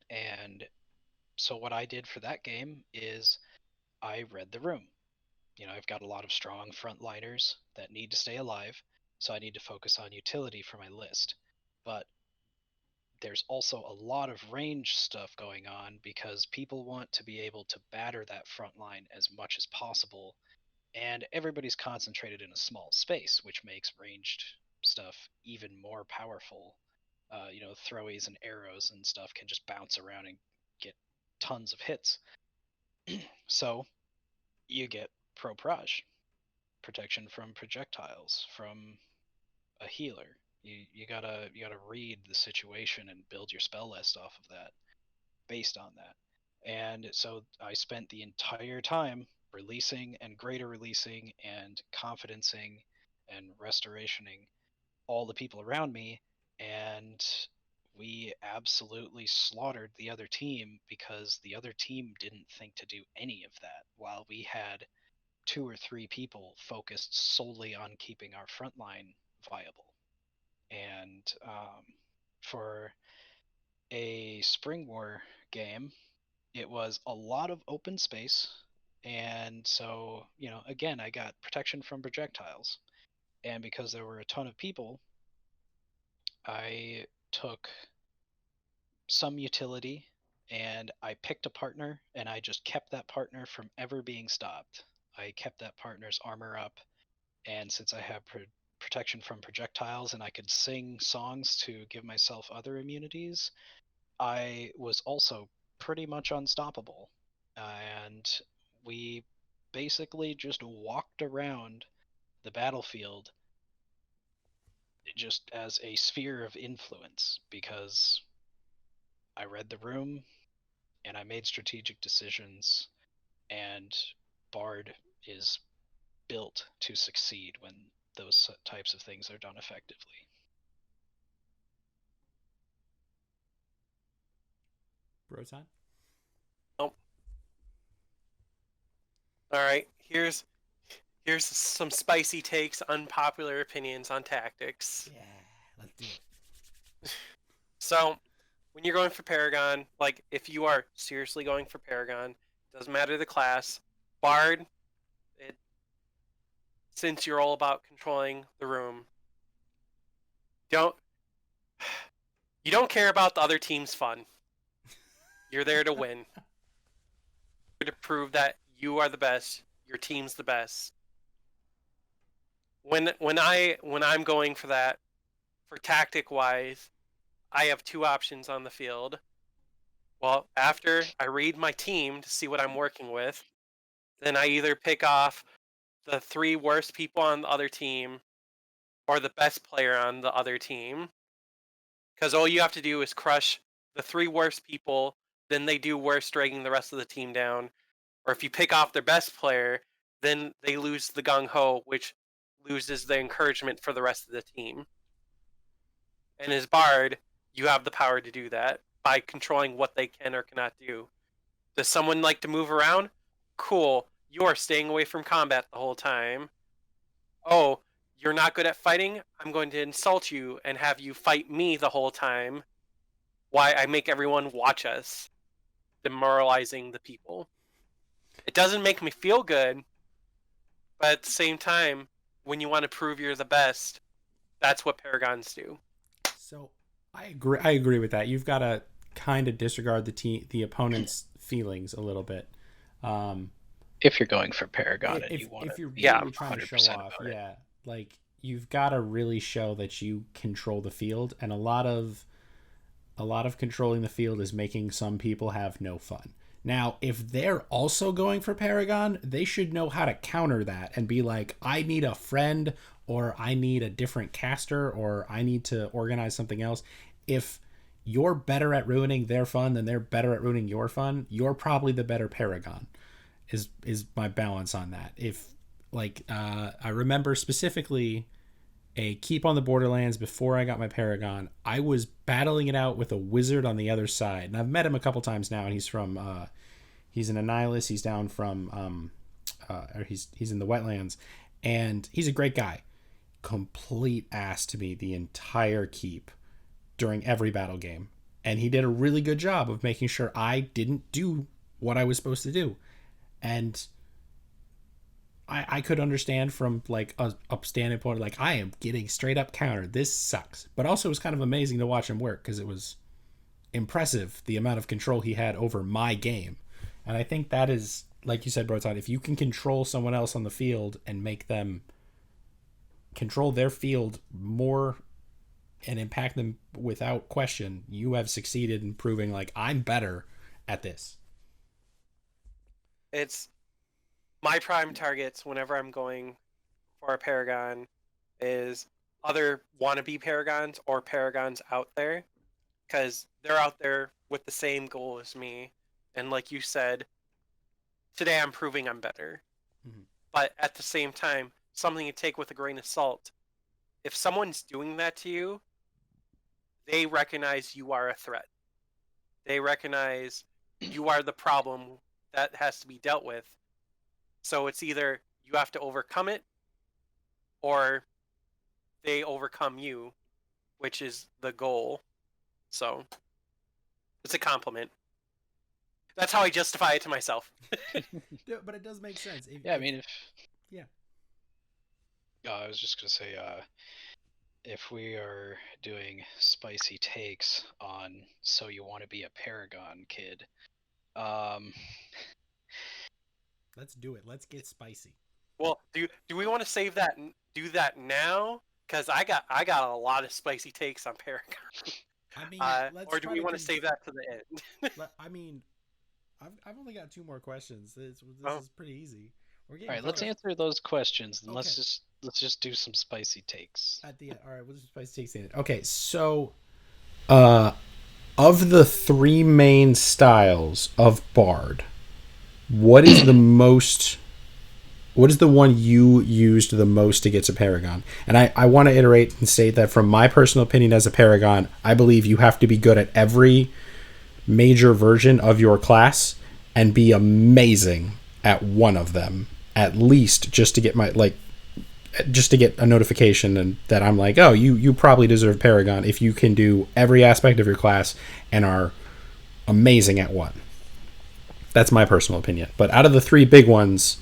And so what I did for that game is I read the room. You know, I've got a lot of strong frontliners that need to stay alive, so I need to focus on utility for my list. But there's also a lot of range stuff going on because people want to be able to batter that front line as much as possible, and everybody's concentrated in a small space, which makes ranged stuff even more powerful. Throwies and arrows and stuff can just bounce around and get tons of hits. So you get Proprage, protection from projectiles from a healer. You gotta read the situation and build your spell list off of that, based on that. And so I spent the entire time releasing and greater releasing and confidencing and restorationing all the people around me, and we absolutely slaughtered the other team because the other team didn't think to do any of that, while we had 2 or 3 people focused solely on keeping our front line viable. And for a Spring War game, it was a lot of open space. And so, again, I got protection from projectiles. And because there were a ton of people, I took some utility and I picked a partner, and I just kept that partner from ever being stopped. I kept that partner's armor up, and since I have protection from projectiles and I could sing songs to give myself other immunities, I was also pretty much unstoppable. And we basically just walked around the battlefield just as a sphere of influence because I read the room and I made strategic decisions, and Bard is built to succeed when those types of things are done effectively. Broton? Oh. All right, here's some spicy takes, unpopular opinions on tactics. Yeah, let's do it. So, when you're going for Paragon, like if you are seriously going for Paragon, doesn't matter the class, Bard, since you're all about controlling the room, you don't care about the other team's fun. You're there to win. You're to prove that you are the best, your team's the best. When I'm going for that, for tactic wise, I have 2 options on the field. Well, after I read my team to see what I'm working with, then I either pick off the 3 worst people on the other team or the best player on the other team. Because all you have to do is crush the 3 worst people, then they do worse, dragging the rest of the team down. Or if you pick off their best player, then they lose the gung-ho, which loses the encouragement for the rest of the team. And as Bard, you have the power to do that by controlling what they can or cannot do. Does someone like to move around? Cool. You are staying away from combat the whole time. Oh, you're not good at fighting? I'm going to insult you and have you fight me the whole time. Why I make everyone watch us, demoralizing the people. It doesn't make me feel good, but at the same time, when you want to prove you're the best, that's what Paragons do. So I agree with that. You've got to kind of disregard the opponent's feelings a little bit. If you're going for Paragon and you want if you're to really trying to 100% show off, yeah, like you've got to really show that you control the field, and a lot of controlling the field is making some people have no fun. Now, if they're also going for Paragon, they should know how to counter that and be like, I need a friend, or I need a different caster, or I need to organize something else. If you're better at ruining their fun than they're better at ruining your fun, you're probably the better Paragon, is my balance on that. If, like, I remember specifically a keep on the Borderlands before I got my Paragon, I was battling it out with a wizard on the other side. And I've met him a couple times now, and he's from, he's an Annihilus. He's down from, or he's in the Wetlands, and he's a great guy. Complete ass to me the entire keep during every battle game. And he did a really good job of making sure I didn't do what I was supposed to do. And I could understand from like a standing point, like I am getting straight up countered. This sucks. But also it was kind of amazing to watch him work because it was impressive the amount of control he had over my game. And I think that is, like you said, Broton, if you can control someone else on the field and make them control their field more and impact them without question, you have succeeded in proving like I'm better at this. It's my prime targets whenever I'm going for a Paragon is other wannabe Paragons or Paragons out there, because they're out there with the same goal as me. And like you said, today I'm proving I'm better. Mm-hmm. But at the same time, something you take with a grain of salt. If someone's doing that to you, they recognize you are a threat. They recognize you are the problem that has to be dealt with. So it's either you have to overcome it or they overcome you, which is the goal. So it's a compliment. That's how I justify it to myself. Yeah, but it does make sense. Yeah, I mean, yeah. I was just gonna say, if we are doing spicy takes on "So You Want to Be a Paragon Kid," Let's do it. Let's get spicy. Well, do we want to save that and do that now? Because I got a lot of spicy takes on Paragon. I mean, let's or do we want to save that to the end? I mean, I've only got 2 more questions. This Oh. is pretty easy. We're getting all right, let's answer those questions, and Okay. let's just do some spicy takes. at the end. All right, we'll do spicy takes. Okay, so, of the 3 main styles of Bard, what is the most? What is the one you used the most to get to Paragon? And I want to iterate and state that from my personal opinion as a Paragon, I believe you have to be good at every major version of your class and be amazing at one of them, at least just to get just to get a notification and that I'm like, oh, you probably deserve Paragon if you can do every aspect of your class and are amazing at one. That's my personal opinion. But out of the 3 big ones,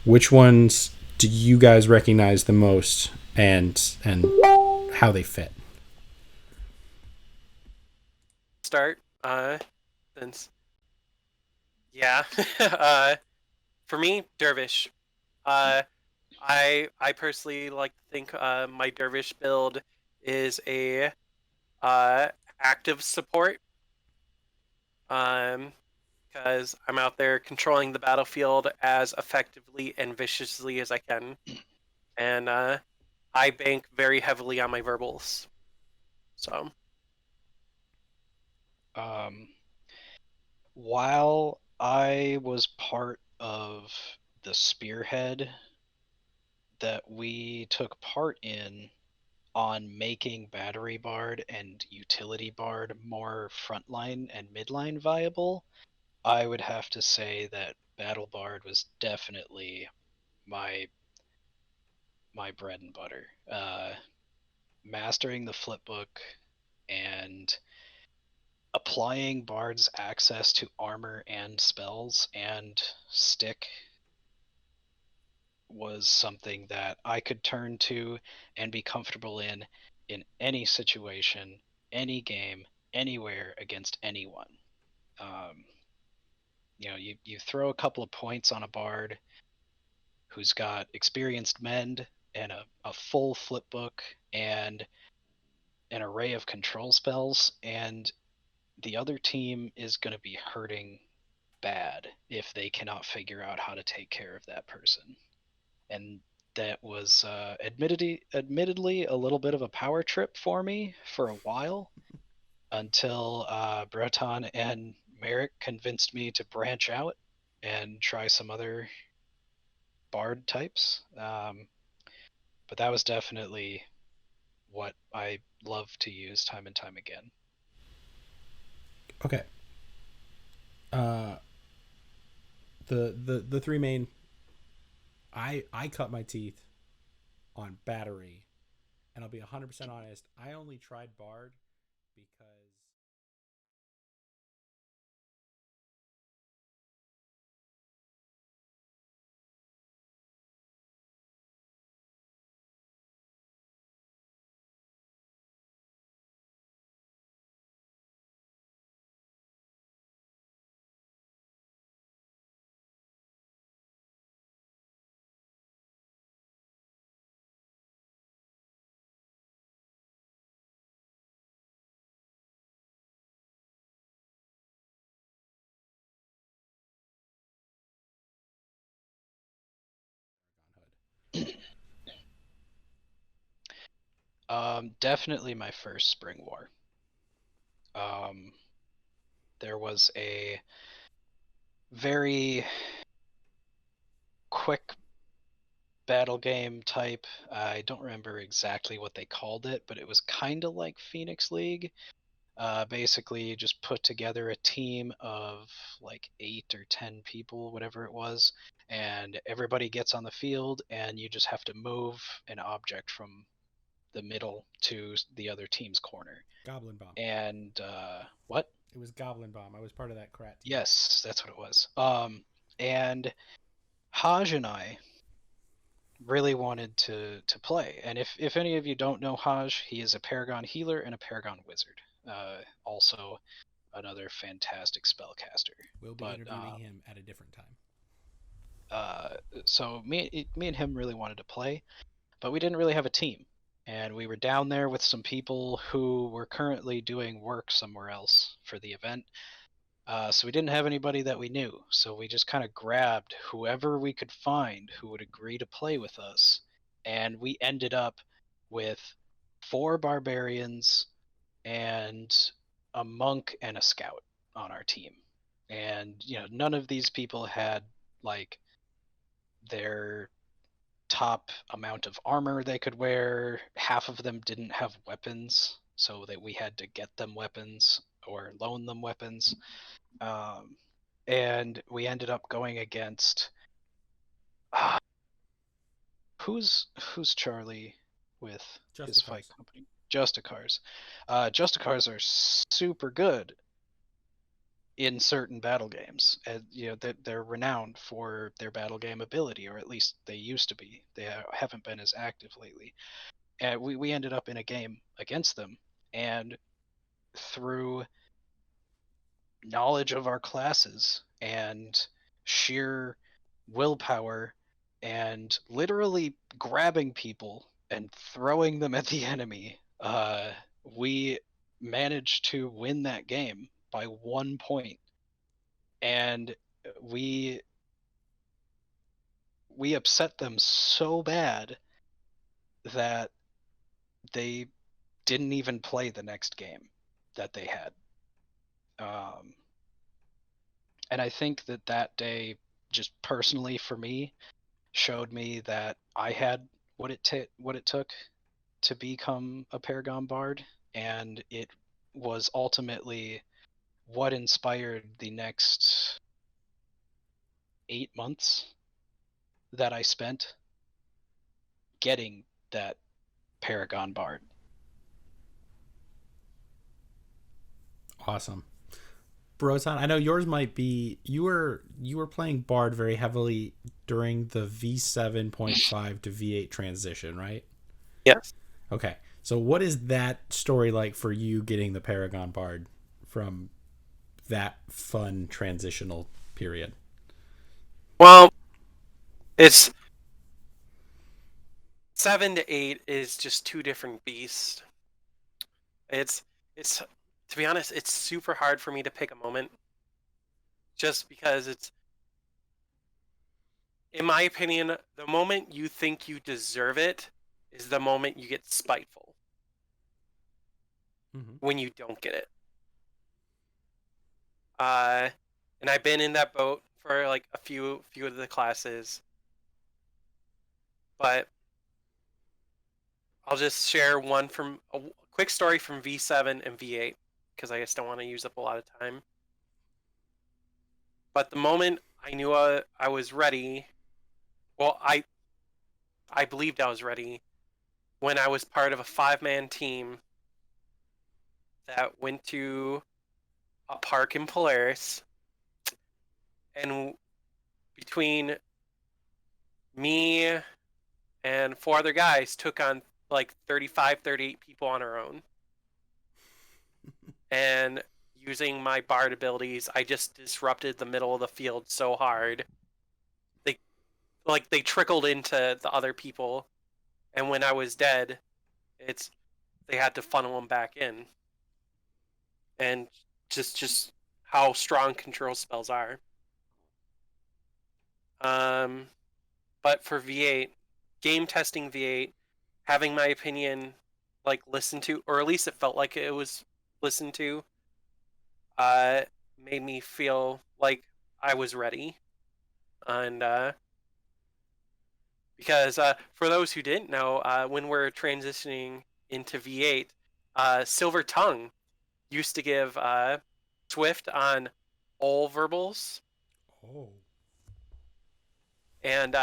which ones do you guys recognize the most and how they fit? Start. Since yeah. For me, Dervish. I personally like to think my Dervish build is a active support. Because I'm out there controlling the battlefield as effectively and viciously as I can. And I bank very heavily on my verbals. So. While I was part of the spearhead that we took part in on making Battery Bard and Utility Bard more frontline and midline viable, I would have to say that Battle Bard was definitely my bread and butter. Mastering the flipbook and applying Bard's access to armor and spells and stick was something that I could turn to and be comfortable in any situation, any game, anywhere against anyone. You throw a couple of points on a bard who's got experienced mend and a full flip book and an array of control spells, and the other team is going to be hurting bad if they cannot figure out how to take care of that person. And that was admittedly a little bit of a power trip for me for a while until Broton and Merric convinced me to branch out and try some other bard types. But that was definitely what I love to use time and time again. Okay. The 3 main. I cut my teeth on Battery, and I'll be 100% honest. I only tried Bard because Definitely my first Spring War. There was a very quick battle game type. I don't remember exactly what they called it, but it was kind of like Phoenix League. Basically, you just put together a team of like 8 or 10 people, whatever it was, and everybody gets on the field, and you just have to move an object from the middle to the other team's corner. Goblin Bomb. And what? It was Goblin Bomb. I was part of that Krat team. Yes, that's what it was. And Haj and I really wanted to play. And if any of you don't know Haj, he is a Paragon healer and a Paragon wizard. Also another fantastic spellcaster. We'll be interviewing him at a different time. So me and him really wanted to play, but we didn't really have a team. And we were down there with some people who were currently doing work somewhere else for the event. So we didn't have anybody that we knew. So we just kind of grabbed whoever we could find who would agree to play with us. And we ended up with 4 barbarians and a monk and a scout on our team. And, none of these people had like their top amount of armor they could wear. Half of them didn't have weapons, so that we had to get them weapons or loan them weapons. And we ended up going against who's Charlie with his fight company? Justicars. Justicars are super good in certain battle games. They're renowned for their battle game ability, or at least they used to be. They haven't been as active lately. And we ended up in a game against them, and through knowledge of our classes and sheer willpower and literally grabbing people and throwing them at the enemy, we managed to win that game by 1 point. And we upset them so bad that they didn't even play the next game that they had. And I think that day, just personally for me, showed me that I had what it took to become a Paragon Bard, and it was ultimately what inspired the next 8 months that I spent getting that Paragon Bard. Awesome. Broton, I know yours might be you were playing Bard very heavily during the V7.5 to V8 transition, right? Yes. Okay. So what is that story like for you getting the Paragon Bard from that fun transitional period? Well, it's 7 to 8 is just 2 different beasts. It's to be honest, it's super hard for me to pick a moment, just because it's, in my opinion, the moment you think you deserve it is the moment you get spiteful. When you don't get it. And I've been in that boat for like a few of the classes. But I'll just share one from a quick story from V7 and V8, because I just don't want to use up a lot of time. But the moment I knew I was ready, well, I believed I was ready when I was part of a 5-man team that went to a park in Polaris, and between me and 4 other guys took on like 35, 38 people on our own. And using my Bard abilities, I just disrupted the middle of the field so hard. They trickled into the other people, and when I was dead, they had to funnel them back in. And just how strong control spells are. But for V8, game testing V8, having my opinion like listened to, or at least it felt like it was listened to, made me feel like I was ready. And because for those who didn't know, when we're transitioning into V8, Silver Tongue used to give Swift on all verbals. Oh. And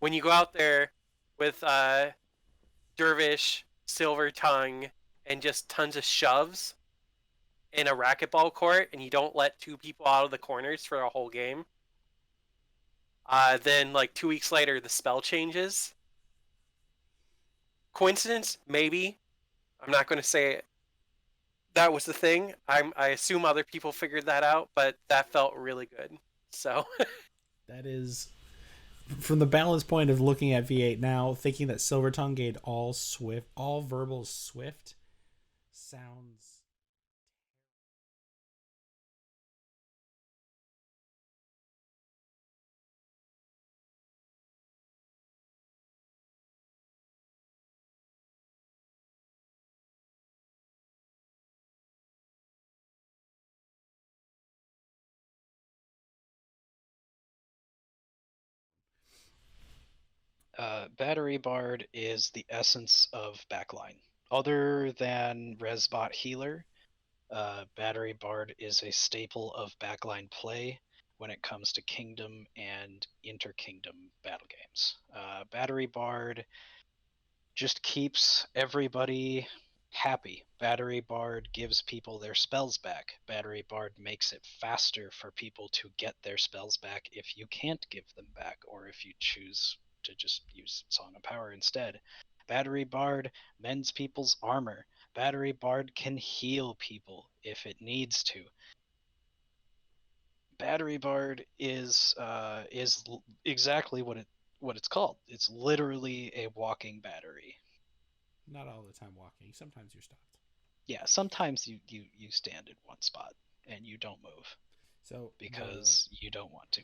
when you go out there with Dervish, Silver Tongue, and just tons of shoves in a racquetball court, and you don't let two people out of the corners for a whole game, then like 2 weeks later, the spell changes. Coincidence? Maybe. I'm not going to say that was the thing. I assume other people figured that out, but that felt really good. So That is, from the balance point of looking at V8 now, thinking that Silver Tongue gained all Swift, all verbal Swift, sounds. Battery Bard is the essence of backline. Other than Resbot Healer, Battery Bard is a staple of backline play when it comes to Kingdom and Interkingdom battle games. Battery Bard just keeps everybody happy. Battery Bard gives people their spells back. Battery Bard makes it faster for people to get their spells back if you can't give them back, or if you choose to just use Song of Power instead. Battery Bard mends people's armor. Battery Bard can heal people if it needs to. Battery Bard is exactly what it's called. It's literally a walking battery. Not all the time walking. Sometimes you're stopped. Yeah, sometimes you stand in one spot and you don't move So because you don't want to.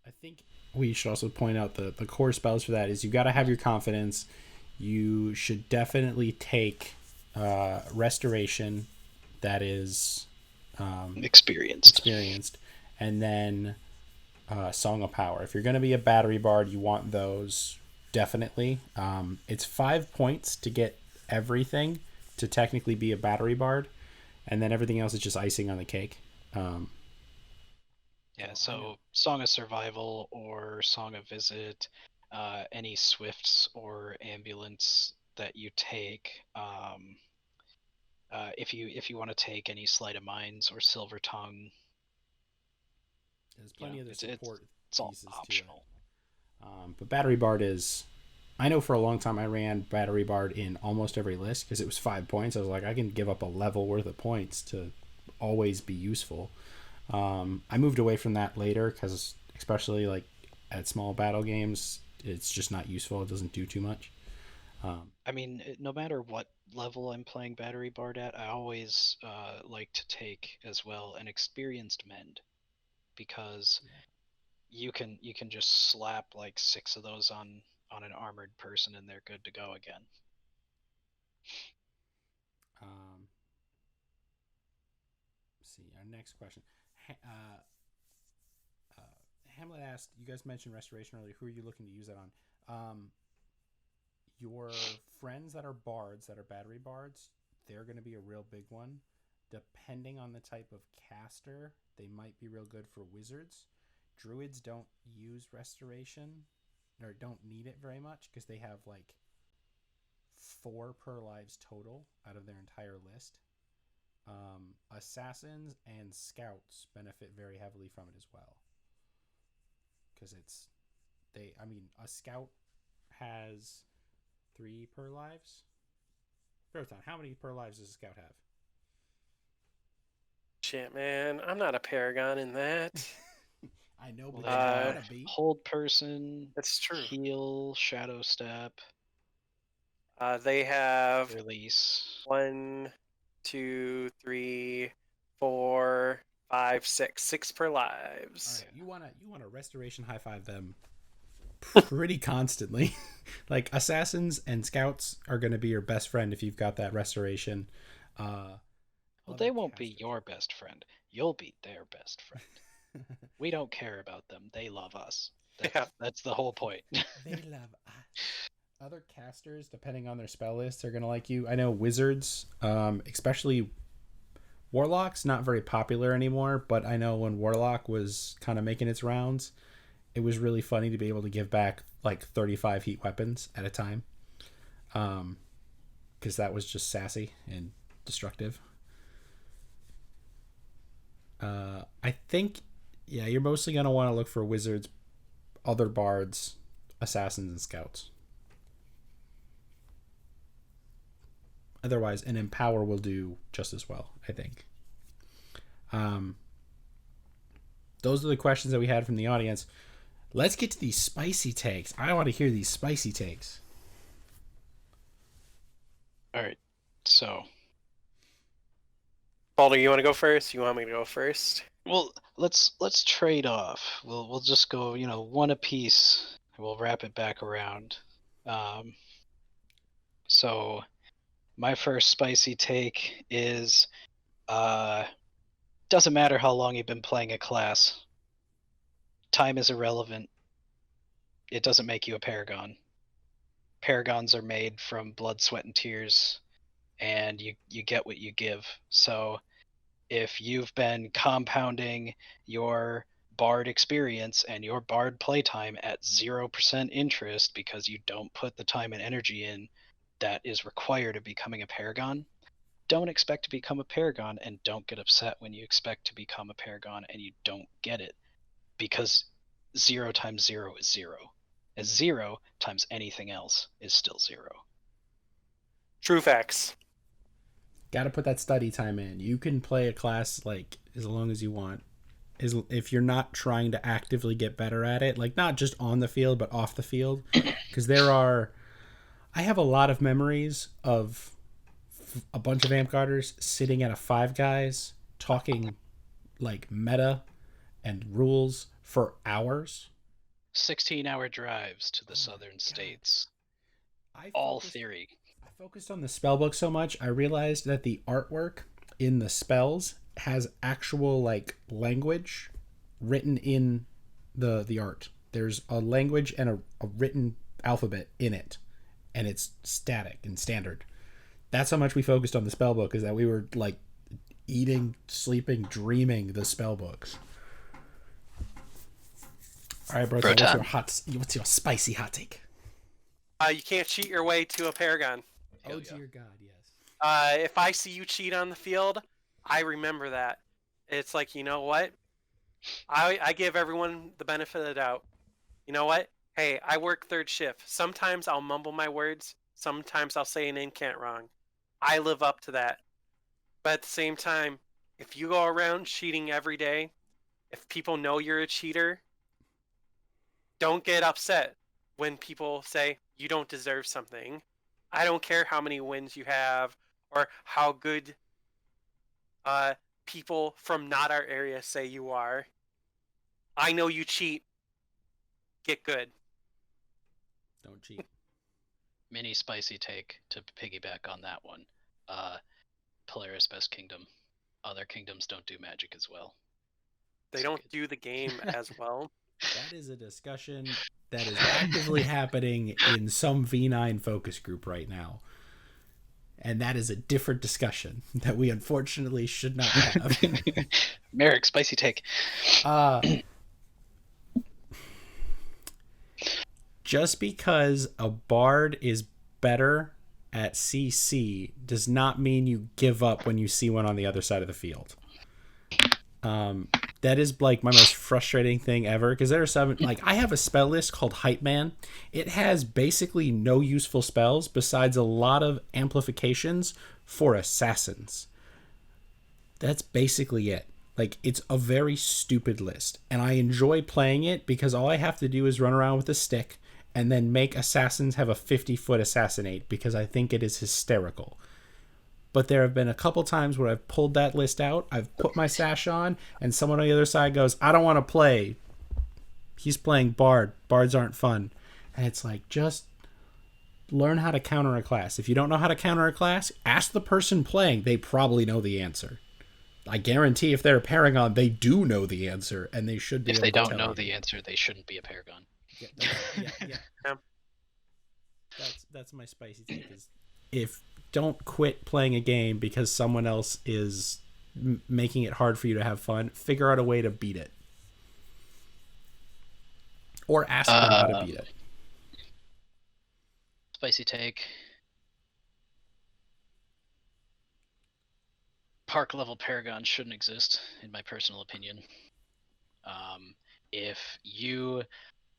I think we should also point out the core spells for that is you got to have your confidence. You should definitely take Restoration, that is experienced, and then Song of Power. If you're going to be a battery bard, you want those definitely. It's 5 points to get everything to technically be a battery bard, and then everything else is just icing on the cake. Yeah, so Song of Survival or Song of Visit, any swifts or ambulance that you take, if you want to take any Sleight of Minds or Silver Tongue, There's plenty of the support it's all pieces optional. to it. But Battery Bard is. I know for a long time I ran Battery Bard in almost every list because it was 5 points. I was like, I can give up a level worth of points to always be useful. I moved away from that later because, especially like at small battle games, it's just not useful. It doesn't do too much. I mean, no matter what level I'm playing Battery Bard at, I always like to take as well an Experienced Mend, because you can just slap like 6 of those on an armored person and they're good to go again. See, our next question. Hamlet asked, you guys mentioned Restoration earlier. Who are you looking to use that on? Your friends that are bards, that are battery bards, they're going to be a real big one. Depending on the type of caster, they might be real good for wizards. Druids don't use Restoration, or don't need it very much because they have like 4 per lives total out of their entire list. Assassins and scouts benefit very heavily from it as well, because a scout has 3 per lives. Broton, how many per lives does a scout have? shit, man, I'm not a paragon in that. I know, but Well, you want to be. Hold person. That's true. Heal, shadow step. They have release. 1, 2, 3, 4, 5, 6 per lives. All right, you wanna restoration high five them pretty constantly. Like, assassins and scouts are going to be your best friend if you've got that restoration. Well, they won't be your best friend. You'll be their best friend. We don't care about them. They love us. That's the whole point. They love us. Other casters, depending on their spell lists, are going to like you. I know wizards, especially warlocks, not very popular anymore, but I know when warlock was kind of making its rounds, it was really funny to be able to give back like 35 heat weapons at a time. Because that was just sassy and destructive. I think, yeah, you're mostly going to want to look for wizards, other bards, assassins, and scouts. Otherwise, an empower will do just as well, I think. Those are the questions that we had from the audience. Let's get to these spicy takes. I want to hear these spicy takes. All right, so Balder, you want to go first? You want me to go first? well, let's trade off. We'll just go, one apiece. We'll wrap it back around. So my first spicy take is, doesn't matter how long you've been playing a class. Time is irrelevant. It doesn't make you a paragon. Paragons are made from blood, sweat, and tears, and you get what you give. So if you've been compounding your bard experience and your bard playtime at 0% interest because you don't put the time and energy in that is required of becoming a paragon, don't expect to become a paragon, and don't get upset when you expect to become a paragon and you don't get it, because 0 times 0 is 0. As 0 times anything else is still 0. True facts. Got to put that study time in. You can play a class like as long as you want. If you're not trying to actively get better at it, like not just on the field but off the field, because I have a lot of memories of a bunch of Amtgarders sitting at a Five Guys talking like meta and rules for hours. 16-hour drives to the southern states. All theory. I focused on the spellbook so much, I realized that the artwork in the spells has actual like language written in the art. There's a language and a written alphabet in it, and it's static and standard. That's how much we focused on the spellbook, is that we were like eating, sleeping, dreaming the spellbooks. All right, Broton, what's your spicy hot take? You can't cheat your way to a paragon. Oh, dear God, yes. If I see you cheat on the field, I remember that. It's like, you know what? I give everyone the benefit of the doubt. You know what? Hey, I work third shift. Sometimes I'll mumble my words. Sometimes I'll say an incant wrong. I live up to that. But at the same time, if you go around cheating every day, if people know you're a cheater, don't get upset when people say you don't deserve something. I don't care how many wins you have or how good people from not our area say you are. I know you cheat. Get good. Don't cheat. Mini spicy take to piggyback on that one. Polaris best kingdom. Other kingdoms don't do magic as well. They don't do the game as well. That is a discussion that is actively happening in some V9 focus group right now. And that is a different discussion that we unfortunately should not have. Merric, spicy take. Just because a bard is better at CC does not mean you give up when you see one on the other side of the field. That is like my most frustrating thing ever, because there are some, like, I have a spell list called Hype Man. It has basically no useful spells besides a lot of amplifications for assassins. That's basically it. Like, it's a very stupid list, and I enjoy playing it because all I have to do is run around with a stick and then make assassins have a 50-foot assassinate, because I think it is hysterical. But there have been a couple times where I've pulled that list out, I've put my sash on, and someone on the other side goes, I don't want to play. he's playing Bard. Bards aren't fun. And it's like, just learn how to counter a class. If you don't know how to counter a class, ask the person playing. They probably know the answer. I guarantee if they're a Paragon, they do know the answer, and they should be If able they to don't tell know you. the answer, they shouldn't be a Paragon. Yeah. That's my spicy take. Is if don't quit playing a game because someone else is making it hard for you to have fun. Figure out a way to beat it, or ask them how to beat it. Spicy take. Park level Paragons shouldn't exist, in my personal opinion. If you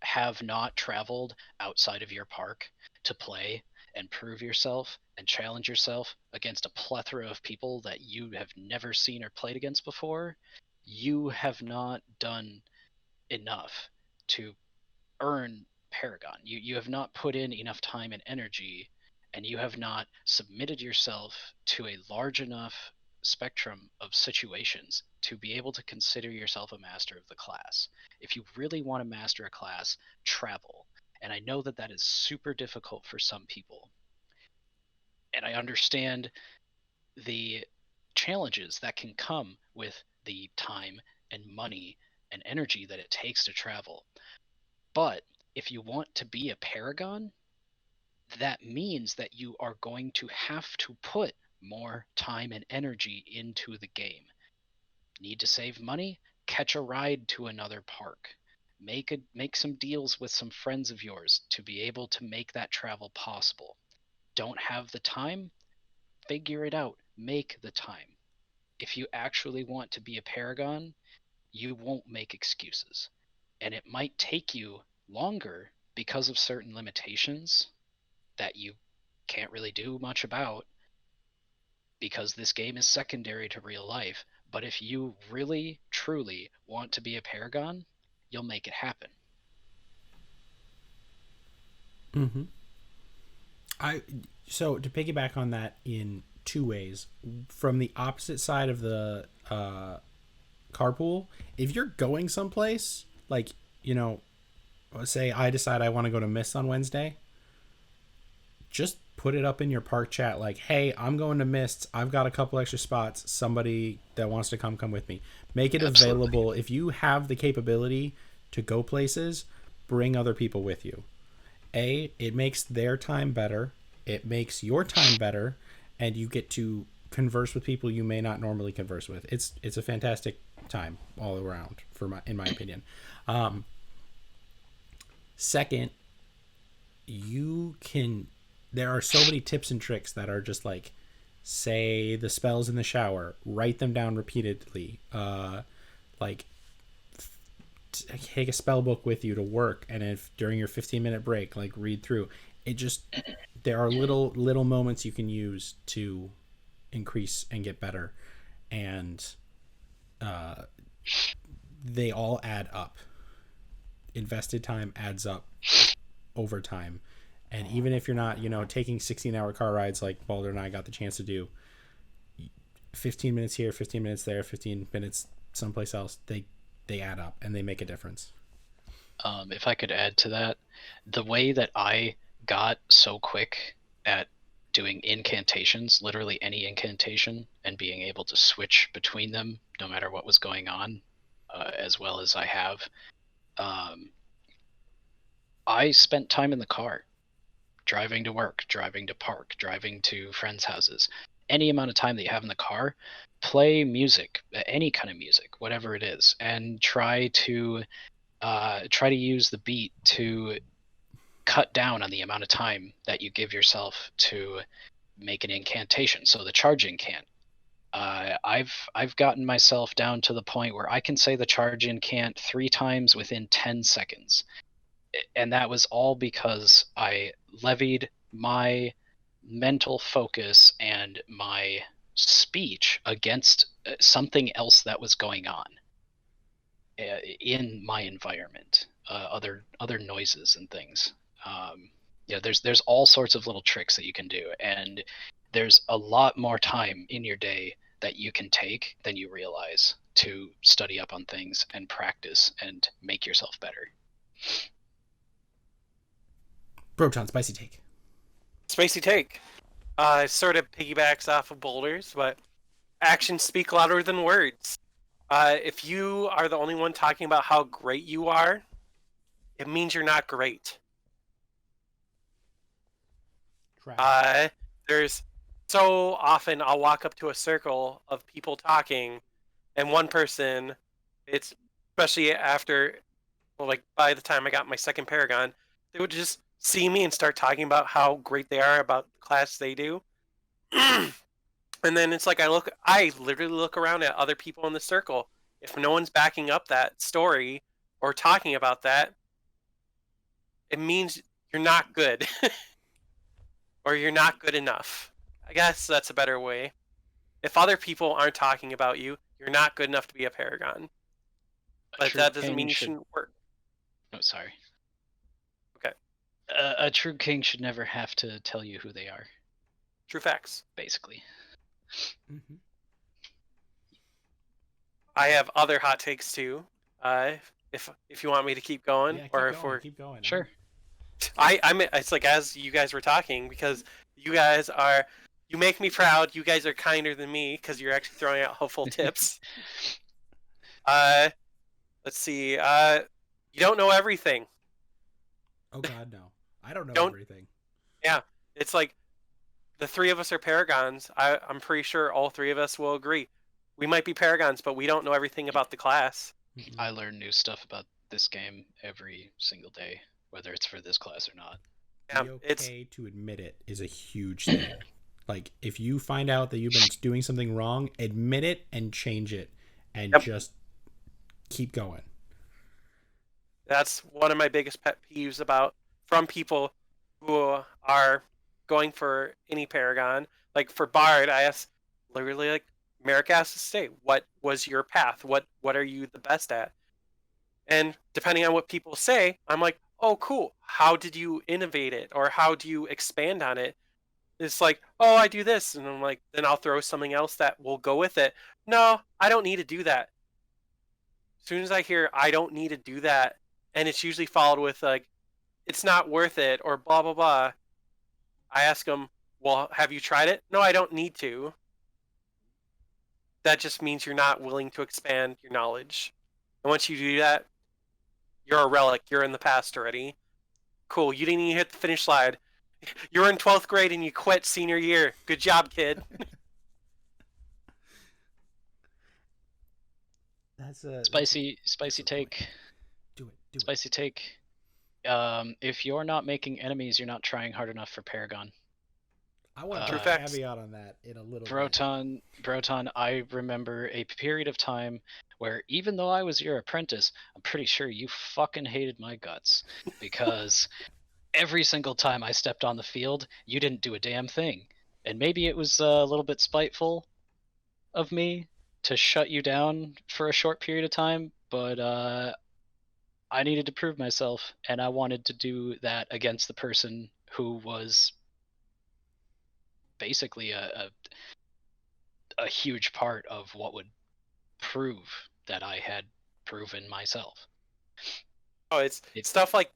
have not traveled outside of your park to play and prove yourself and challenge yourself against a plethora of people that you have never seen or played against before, you have not done enough to earn Paragon. You have not put in enough time and energy, and you have not submitted yourself to a large enough spectrum of situations to be able to consider yourself a master of the class. If you really want to master a class, travel. And I know that that is super difficult for some people. And I understand the challenges that can come with the time and money and energy that it takes to travel. But if you want to be a Paragon, that means that you are going to have to put more time and energy into the game. Need to save money? Catch a ride to another park. Make some deals with some friends of yours to be able to make that travel possible. Don't have the time? Figure it out. Make the time. If you actually want to be a Paragon, you won't make excuses. And it might take you longer because of certain limitations that you can't really do much about, because this game is secondary to real life. But if you really, truly want to be a Paragon, you'll make it happen. Mm-hmm. So to piggyback on that in two ways, from the opposite side of the carpool, if you're going someplace, like, let's say I decide I want to go to Mist on Wednesday, just put it up in your park chat like, hey, I'm going to Mist. I've got a couple extra spots. Somebody that wants to come with me. Make it available. If you have the capability to go places, bring other people with you. It makes their time better. It makes your time better, and you get to converse with people you may not normally converse with. It's a fantastic time all around, in my opinion. Second, there are so many tips and tricks that are just like, say the spells in the shower, write them down repeatedly, like take a spell book with you to work, and if during your 15-minute break, like, read through it. Just, there are little moments you can use to increase and get better, and they all add up. Invested time adds up over time. And even if you're not, taking 16-hour car rides like Balder and I got the chance to do, 15 minutes here, 15 minutes there, 15 minutes someplace else, they add up and they make a difference. If I could add to that, the way that I got so quick at doing incantations, literally any incantation, and being able to switch between them no matter what was going on, as well as I have, I spent time in the car, driving to work, driving to park, driving to friends' houses. Any amount of time that you have in the car, play music, any kind of music, whatever it is, and try to use the beat to cut down on the amount of time that you give yourself to make an incantation. So the charging can. I've gotten myself down to the point where I can say the charge incant 3 times within 10 seconds. And that was all because I levied my mental focus and my speech against something else that was going on in my environment, other noises and things. There's all sorts of little tricks that you can do, and there's a lot more time in your day that you can take than you realize to study up on things and practice and make yourself better. Broton, spicy take. Spicy take. It sort of piggybacks off of Boulder's, but actions speak louder than words. If you are the only one talking about how great you are, it means you're not great. There's so often I'll walk up to a circle of people talking, and one person, it's especially after, well, like by the time I got my second Paragon, they would just see me and start talking about how great they are about the class they do. And then it's like I literally look around at other people in the circle. If no one's backing up that story or talking about that, it means you're not good. Or you're not good enough. I guess that's a better way. If other people aren't talking about you, you're not good enough to be a Paragon. But that doesn't mean you shouldn't work. Oh, sorry. Okay. A true king should never have to tell you who they are. True facts. Basically. Mm-hmm. I have other hot takes too. If you want me to keep going, Yeah, keep going. Sure. I'm it's like as you guys were talking, because you make me proud. You guys are kinder than me because you're actually throwing out helpful tips. Let's see. You don't know everything. Oh God, no! I don't know everything. Yeah, it's like the three of us are Paragons. I'm pretty sure all three of us will agree. We might be Paragons, but we don't know everything about the class. I learn new stuff about this game every single day, whether it's for this class or not. Yeah, be okay to admit it is a huge thing. Like, if you find out that you've been doing something wrong, admit it and change it, and just keep going. That's one of my biggest pet peeves from people who are going for any Paragon. Like for Bard, I asked literally like Merric asked to say, what was your path? What are you the best at? And depending on what people say, I'm like, oh, cool. How did you innovate it? Or how do you expand on it? It's like, oh, I do this. And I'm like, then I'll throw something else that will go with it. No, I don't need to do that. As soon as I hear I don't need to do that, and it's usually followed with like, it's not worth it or blah, blah, blah. I ask them, well, have you tried it? No, I don't need to. That just means you're not willing to expand your knowledge. And once you do that, you're a relic. You're in the past already. Cool. You didn't even hit the finish slide. You're in 12th grade and you quit senior year. Good job, kid. That's a spicy take. Do it. Spicy take. If you're not making enemies, you're not trying hard enough for Paragon. I want to caveat on that in a little bit. Broton, I remember a period of time where even though I was your apprentice, I'm pretty sure you fucking hated my guts because every single time I stepped on the field, you didn't do a damn thing. And maybe it was a little bit spiteful of me to shut you down for a short period of time, but I needed to prove myself, and I wanted to do that against the person who was basically a huge part of what would prove that I had proven myself. Oh, it's stuff like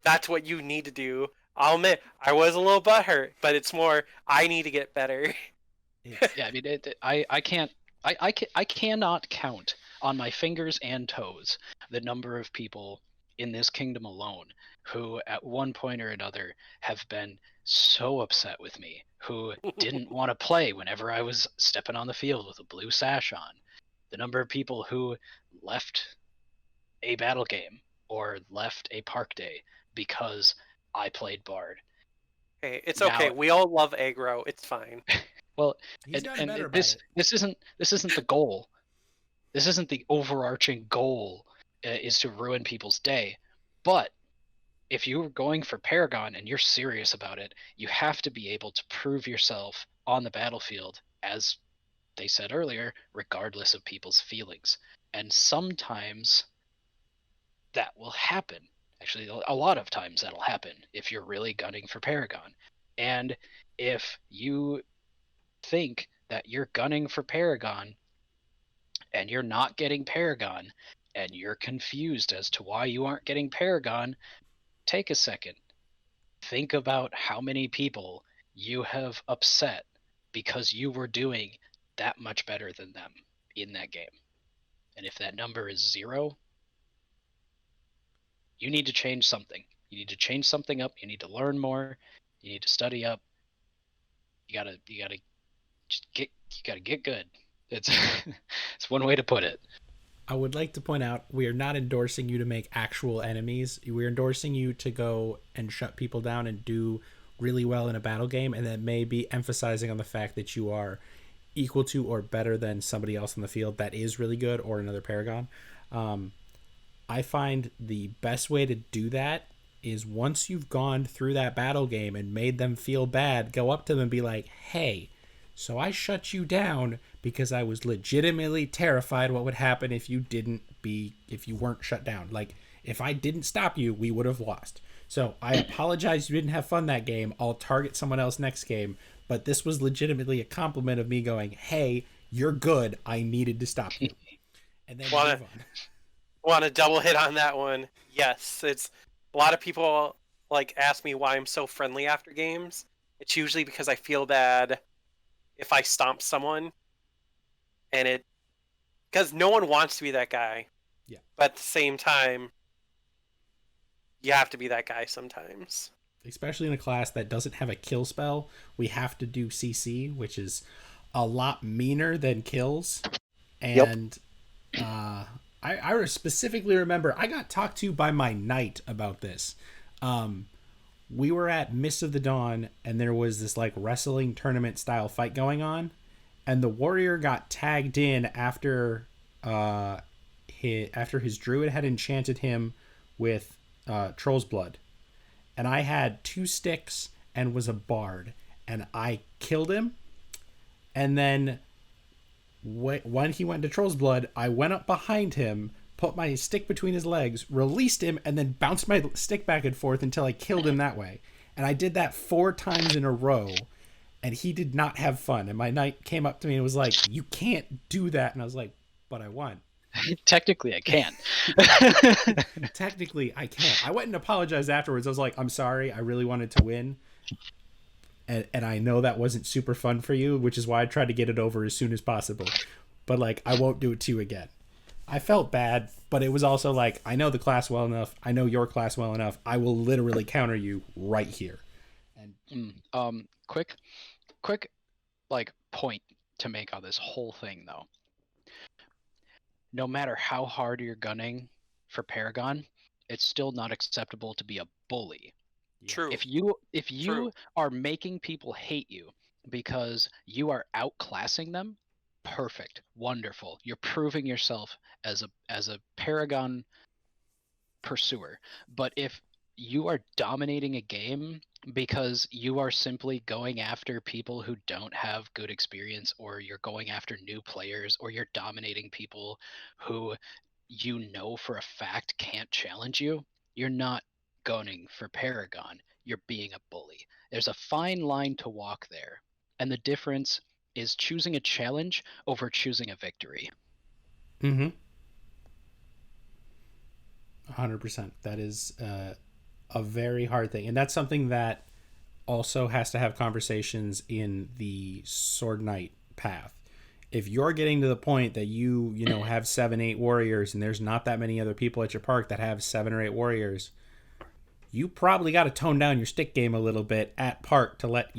that's what you need to do. I'll admit I was a little butthurt, but it's more I need to get better. Yeah, I mean, I cannot count on my fingers and toes the number of people in this kingdom alone who at one point or another have been so upset with me, who didn't want to play whenever I was stepping on the field with a blue sash on. The number of people who left a battle game or left a park day because I played Bard. Hey, it's okay. We all love aggro. It's fine. Well, this isn't the goal. This isn't the overarching goal, is to ruin people's day. But if you're going for Paragon and you're serious about it, you have to be able to prove yourself on the battlefield, as they said earlier, regardless of people's feelings. And sometimes that will happen. Actually, a lot of times that'll happen if you're really gunning for Paragon. And if you think that you're gunning for Paragon and you're not getting Paragon, and you're confused as to why you aren't getting Paragon, take a second. Think about how many people you have upset because you were doing that much better than them in that game. And if that number is 0, you need to change something. You need to change something up. You need to learn more. You need to study up. You gotta get good. It's it's one way to put it. I would like to point out we are not endorsing you to make actual enemies. We're endorsing you to go and shut people down and do really well in a battle game, and then maybe emphasizing on the fact that you are equal to or better than somebody else in the field that is really good, or another Paragon. I find the best way to do that is once you've gone through that battle game and made them feel bad, go up to them and be like, hey, so I shut you down because I was legitimately terrified what would happen if you weren't shut down. Like, if I didn't stop you, we would have lost. So I apologize you didn't have fun that game. I'll target someone else next game. But this was legitimately a compliment of me going, hey, you're good. I needed to stop you. And then move on. Want to double hit on that one? Yes, it's a lot of people like ask me why I'm so friendly after games. It's usually because I feel bad if I stomp someone, and because no one wants to be that guy. Yeah. But at the same time, you have to be that guy sometimes. Especially in a class that doesn't have a kill spell, we have to do CC, which is a lot meaner than kills. And I specifically remember I got talked to by my knight about this. We were at Mists of the Dawn, and there was this like wrestling tournament style fight going on, and the warrior got tagged in after his druid had enchanted him with Troll's Blood. And I had 2 sticks and was a bard, and I killed him. And then when he went to Troll's Blood, I went up behind him, put my stick between his legs, released him, and then bounced my stick back and forth until I killed him that way. And I did that 4 times in a row, and he did not have fun. And my knight came up to me and was like, you can't do that. And I was like, but I won. Technically, I can. Technically, I can't. I went and apologized afterwards. I was like, I'm sorry. I really wanted to win. And I know that wasn't super fun for you, which is why I tried to get it over as soon as possible. But, like, I won't do it to you again. I felt bad, but it was also like, I know the class well enough. I know your class well enough. I will literally counter you right here. And quick, like, point to make on this whole thing, though. No matter how hard you're gunning for Paragon, it's still not acceptable to be a bully. True. If you are making people hate you because you are outclassing them, perfect, wonderful. You're proving yourself as a Paragon pursuer. But if you are dominating a game because you are simply going after people who don't have good experience, or you're going after new players, or you're dominating people who you know for a fact can't challenge you, you're not gunning for Paragon. You're being a bully. There's a fine line to walk there. And the difference is choosing a challenge over choosing a victory. 100%. That is a very hard thing. And that's something that also has to have conversations in the Sword Knight path. If you're getting to the point that you have 7-8 warriors and there's not that many other people at your park that have 7 or 8 warriors, you probably got to tone down your stick game a little bit at park to let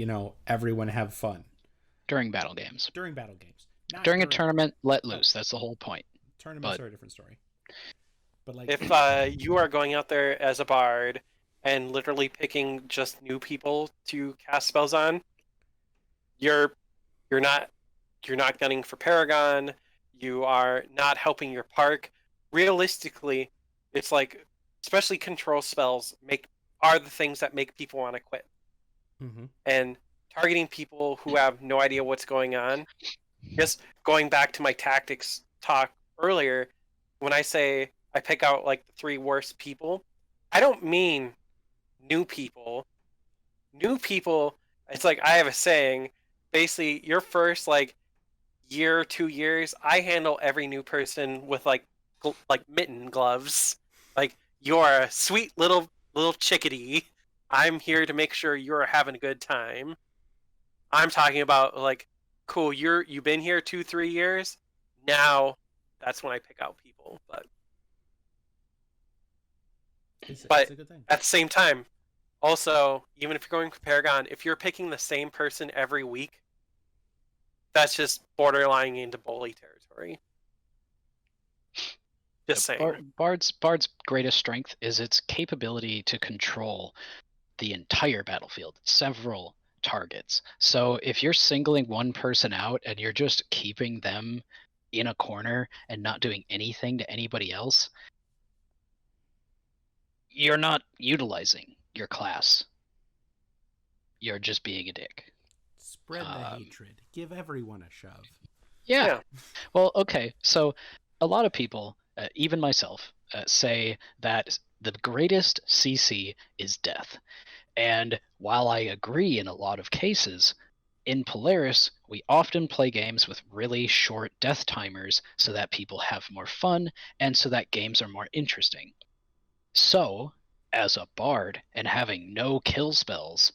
everyone have fun. During battle games. Not during a tournament, let loose. That's the whole point. Tournaments are a different story. But like, if you are going out there as a bard and literally picking just new people to cast spells on, you're not gunning for Paragon. You are not helping your park. Realistically, it's like, especially control spells are the things that make people want to quit. Mm-hmm. And targeting people who have no idea what's going on. Just going back to my tactics talk earlier, when I say I pick out like the 3 worst people, I don't mean new people. New people, it's like I have a saying, basically your first like year, 2 years, I handle every new person with like like mitten gloves. Like, you're a sweet little chickadee. I'm here to make sure you're having a good time. I'm talking about like, cool, you've been here 2-3 years. Now that's when I pick out people. But It's a good thing. at the same time, also, even if you're going for Paragon, if you're picking the same person every week, that's just borderline into bully territory. Just saying. Bard's greatest strength is its capability to control the entire battlefield, several targets. So if you're singling one person out and you're just keeping them in a corner and not doing anything to anybody else, you're not utilizing your class. You're just being a dick. Spread the hatred. Give everyone a shove. Yeah. Well, okay. So a lot of people, even myself, say that the greatest CC is death. And while I agree in a lot of cases, in Polaris, we often play games with really short death timers so that people have more fun and so that games are more interesting. So, as a bard and having no kill spells,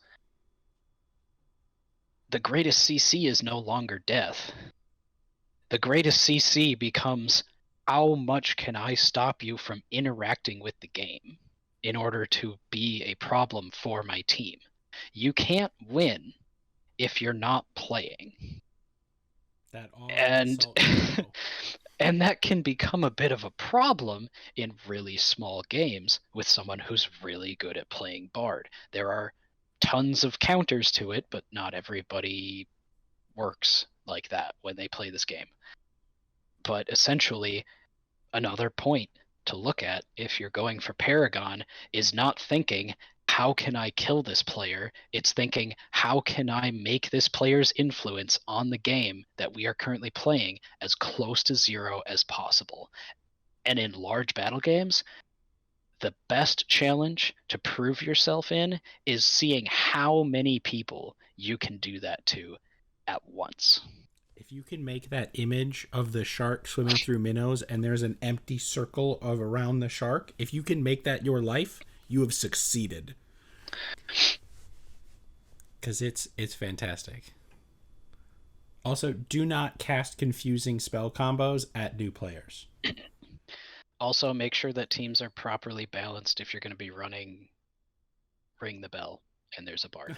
the greatest CC is no longer death. The greatest CC becomes, how much can I stop you from interacting with the game in order to be a problem for my team? You can't win if you're not playing. That all And and that can become a bit of a problem in really small games with someone who's really good at playing Bard. There are tons of counters to it, but not everybody works like that when they play this game. But essentially, another point to look at if you're going for Paragon is not thinking, how can I kill this player? It's thinking, how can I make this player's influence on the game that we are currently playing as close to zero as possible? And in large battle games, the best challenge to prove yourself in is seeing how many people you can do that to at once. If you can make that image of the shark swimming through minnows and there's an empty circle of around the shark, if you can make that your life, you have succeeded. Because it's fantastic. Also, do not cast confusing spell combos at new players. Also, make sure that teams are properly balanced if you're going to be running Ring the Bell and there's a bard.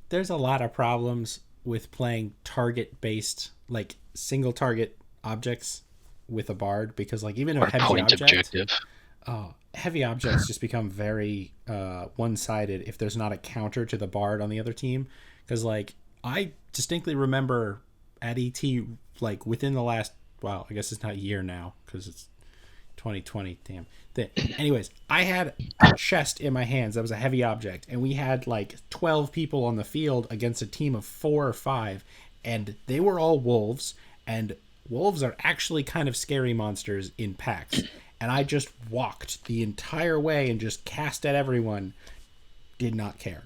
There's a lot of problems with playing target-based, like single target objects with a bard, because like even a heavy objective. Heavy objects just become very one-sided if there's not a counter to the bard on the other team. Because like I distinctly remember at ET, like within the last, well, I guess it's not a year now because it's 2020. Damn. Anyways, I had a chest in my hands that was a heavy object, and we had like 12 people on the field against a team of 4 or 5, and they were all wolves, and wolves are actually kind of scary monsters in packs. And I just walked the entire way and just cast at everyone. Did not care.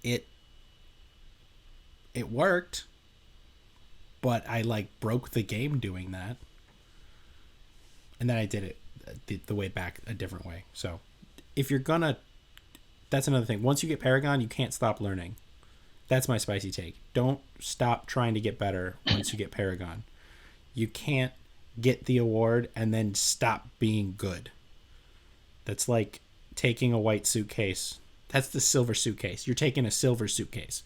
It worked, but I like broke the game doing that. And then I did it the way back a different way. So if you're gonna, that's another thing. Once you get Paragon, you can't stop learning. That's my spicy take. Don't stop trying to get better once you get Paragon. You can't get the award and then stop being good. That's like taking a white suitcase. That's the silver suitcase. You're taking a silver suitcase.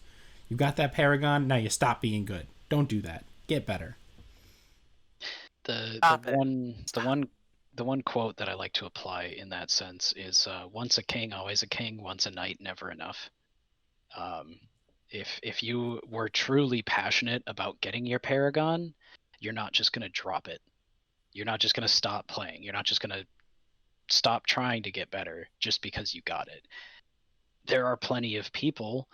You got that Paragon, now you stop being good. Don't do that. Get better. The one quote that I like to apply in that sense is once a king, always a king, once a knight, never enough. If you were truly passionate about getting your Paragon, you're not just going to drop it. You're not just going to stop playing. You're not just going to stop trying to get better just because you got it. There are plenty of people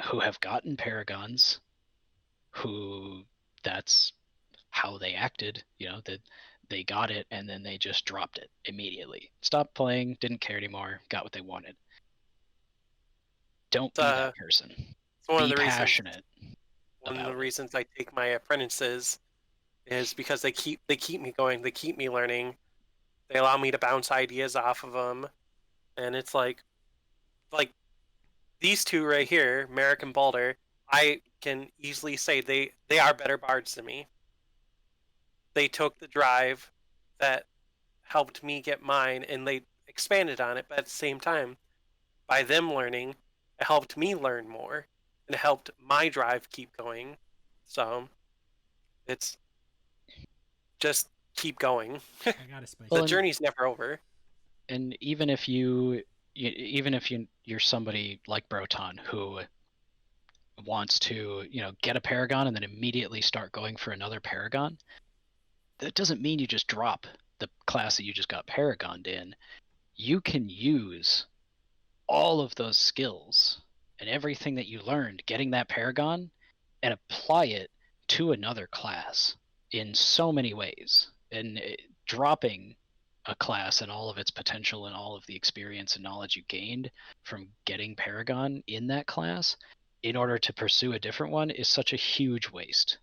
who have gotten Paragons who that's how they acted, that they got it and then they just dropped it immediately. Stopped playing, didn't care anymore, got what they wanted. Don't be that person. It's one be of the passionate. one of the about it. reasons I take my apprentices is because they keep me going, they keep me learning, they allow me to bounce ideas off of them, and it's like these two right here, Merric and Balder, I can easily say they are better bards than me. They took the drive that helped me get mine and they expanded on it, but at the same time, by them learning, it helped me learn more and it helped my drive keep going. So it's just keep going. I got a spicy. The Well, journey's never over. And even if you're somebody like Broton who wants to, get a Paragon and then immediately start going for another Paragon, that doesn't mean you just drop the class that you just got Paragoned in. You can use all of those skills and everything that you learned getting that Paragon and apply it to another class in so many ways. And dropping a class and all of its potential and all of the experience and knowledge you gained from getting Paragon in that class in order to pursue a different one is such a huge waste.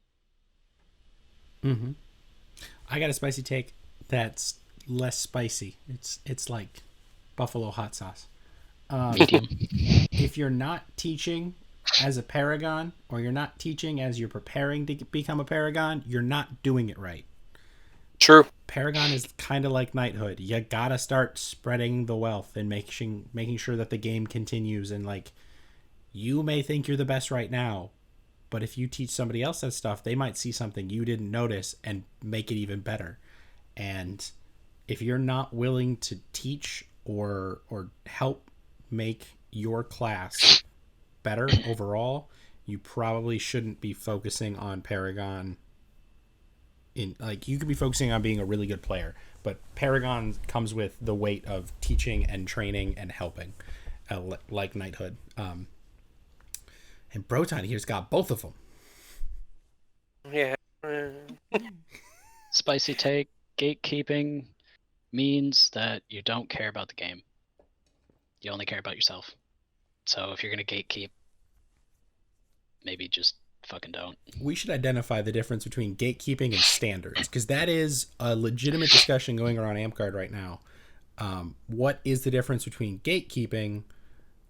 Mm-hmm. I got a spicy take that's less spicy. It's like buffalo hot sauce. Medium. If you're not teaching as a Paragon, or you're not teaching as you're preparing to become a Paragon, you're not doing it right. True. Paragon is kind of like knighthood. You gotta start spreading the wealth and making sure that the game continues. And like, you may think you're the best right now, but if you teach somebody else that stuff, they might see something you didn't notice and make it even better. And if you're not willing to teach or help make your class better overall, you probably shouldn't be focusing on Paragon. You could be focusing on being a really good player, but Paragon comes with the weight of teaching and training and helping, like knighthood. And Broton here's got both of them. Yeah. Spicy take, gatekeeping means that you don't care about the game. You only care about yourself. So if you're going to gatekeep, maybe just fucking don't. We should identify the difference between gatekeeping and standards, because that is a legitimate discussion going around Amtgard right now. What is the difference between gatekeeping?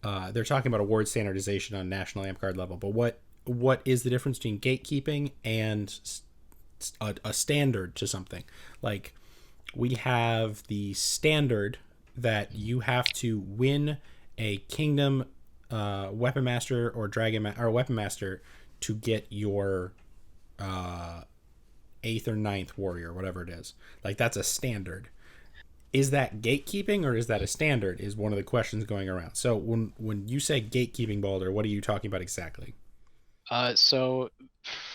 They're talking about award standardization on national Amtgard level, but what is the difference between gatekeeping and a standard to something? Like, we have the standard that you have to win a kingdom weapon master or weapon master to get your 8th or 9th warrior, whatever it is. Like, that's a standard. Is that gatekeeping or is that a standard, is one of the questions going around. So when you say gatekeeping, Balder, what are you talking about exactly? So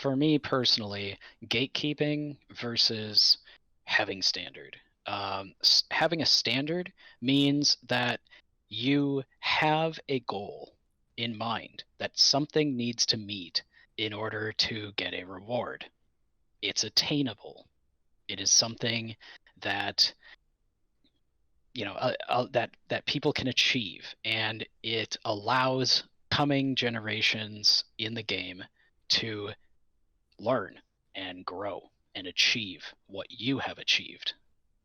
for me personally, gatekeeping versus having standard. Having a standard means that you have a goal in mind that something needs to meet in order to get a reward. It's attainable. It is something that that people can achieve, and it allows coming generations in the game to learn and grow and achieve what you have achieved,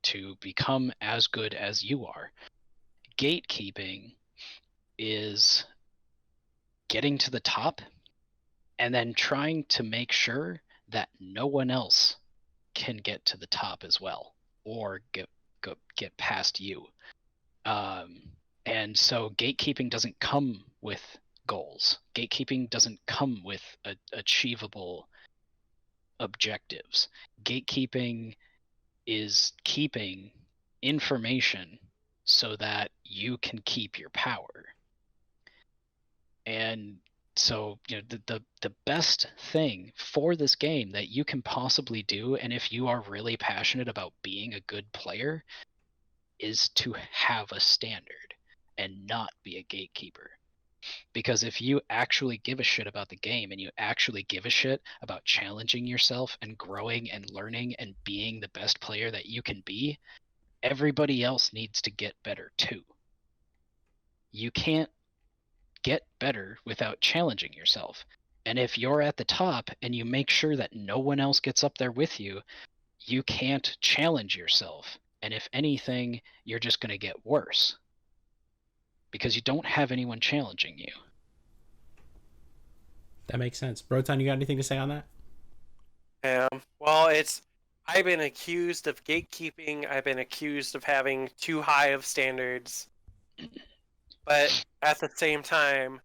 to become as good as you are. Gatekeeping is getting to the top and then trying to make sure that no one else can get to the top as well, or get past you. And so gatekeeping doesn't come with goals. Gatekeeping doesn't come with achievable objectives. Gatekeeping is keeping information so that you can keep your power. And so, the best thing for this game that you can possibly do, and if you are really passionate about being a good player, is to have a standard and not be a gatekeeper. Because if you actually give a shit about the game, and you actually give a shit about challenging yourself and growing and learning and being the best player that you can be, everybody else needs to get better too. You can't get better without challenging yourself. And if you're at the top and you make sure that no one else gets up there with you, you can't challenge yourself. And if anything, you're just going to get worse. Because you don't have anyone challenging you. That makes sense. Broton, you got anything to say on that? Well, I've been accused of gatekeeping. I've been accused of having too high of standards. But at the same time,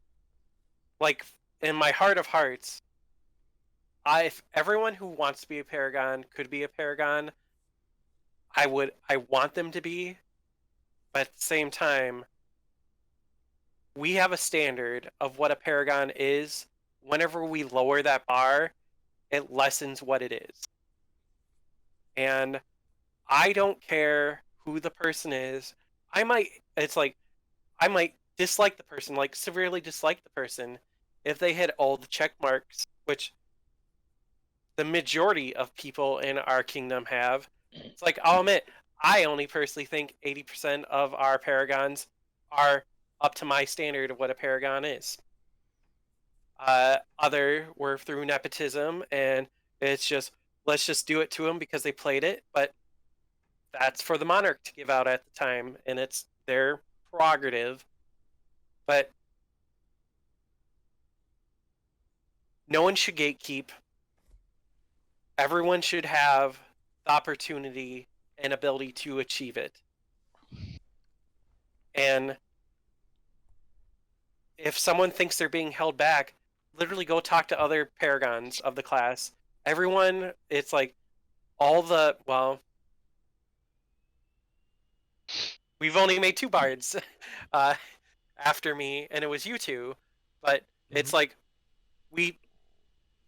like, in my heart of hearts, if everyone who wants to be a Paragon could be a Paragon, I want them to be. But at the same time, we have a standard of what a Paragon is. Whenever we lower that bar, it lessens what it is. And I don't care who the person is. I might dislike the person, like severely dislike the person, if they hit all the check marks, which the majority of people in our kingdom have. It's like, I'll admit, I only personally think 80% of our Paragons are up to my standard of what a Paragon is. Other were through nepotism, and it's just, let's just do it to them because they played it, but that's for the monarch to give out at the time, and it's their prerogative. But no one should gatekeep. Everyone should have the opportunity and ability to achieve it. And if someone thinks they're being held back, literally go talk to other Paragons of the class. Everyone, it's like we've only made 2 bards after me, and it was you two. But it's like,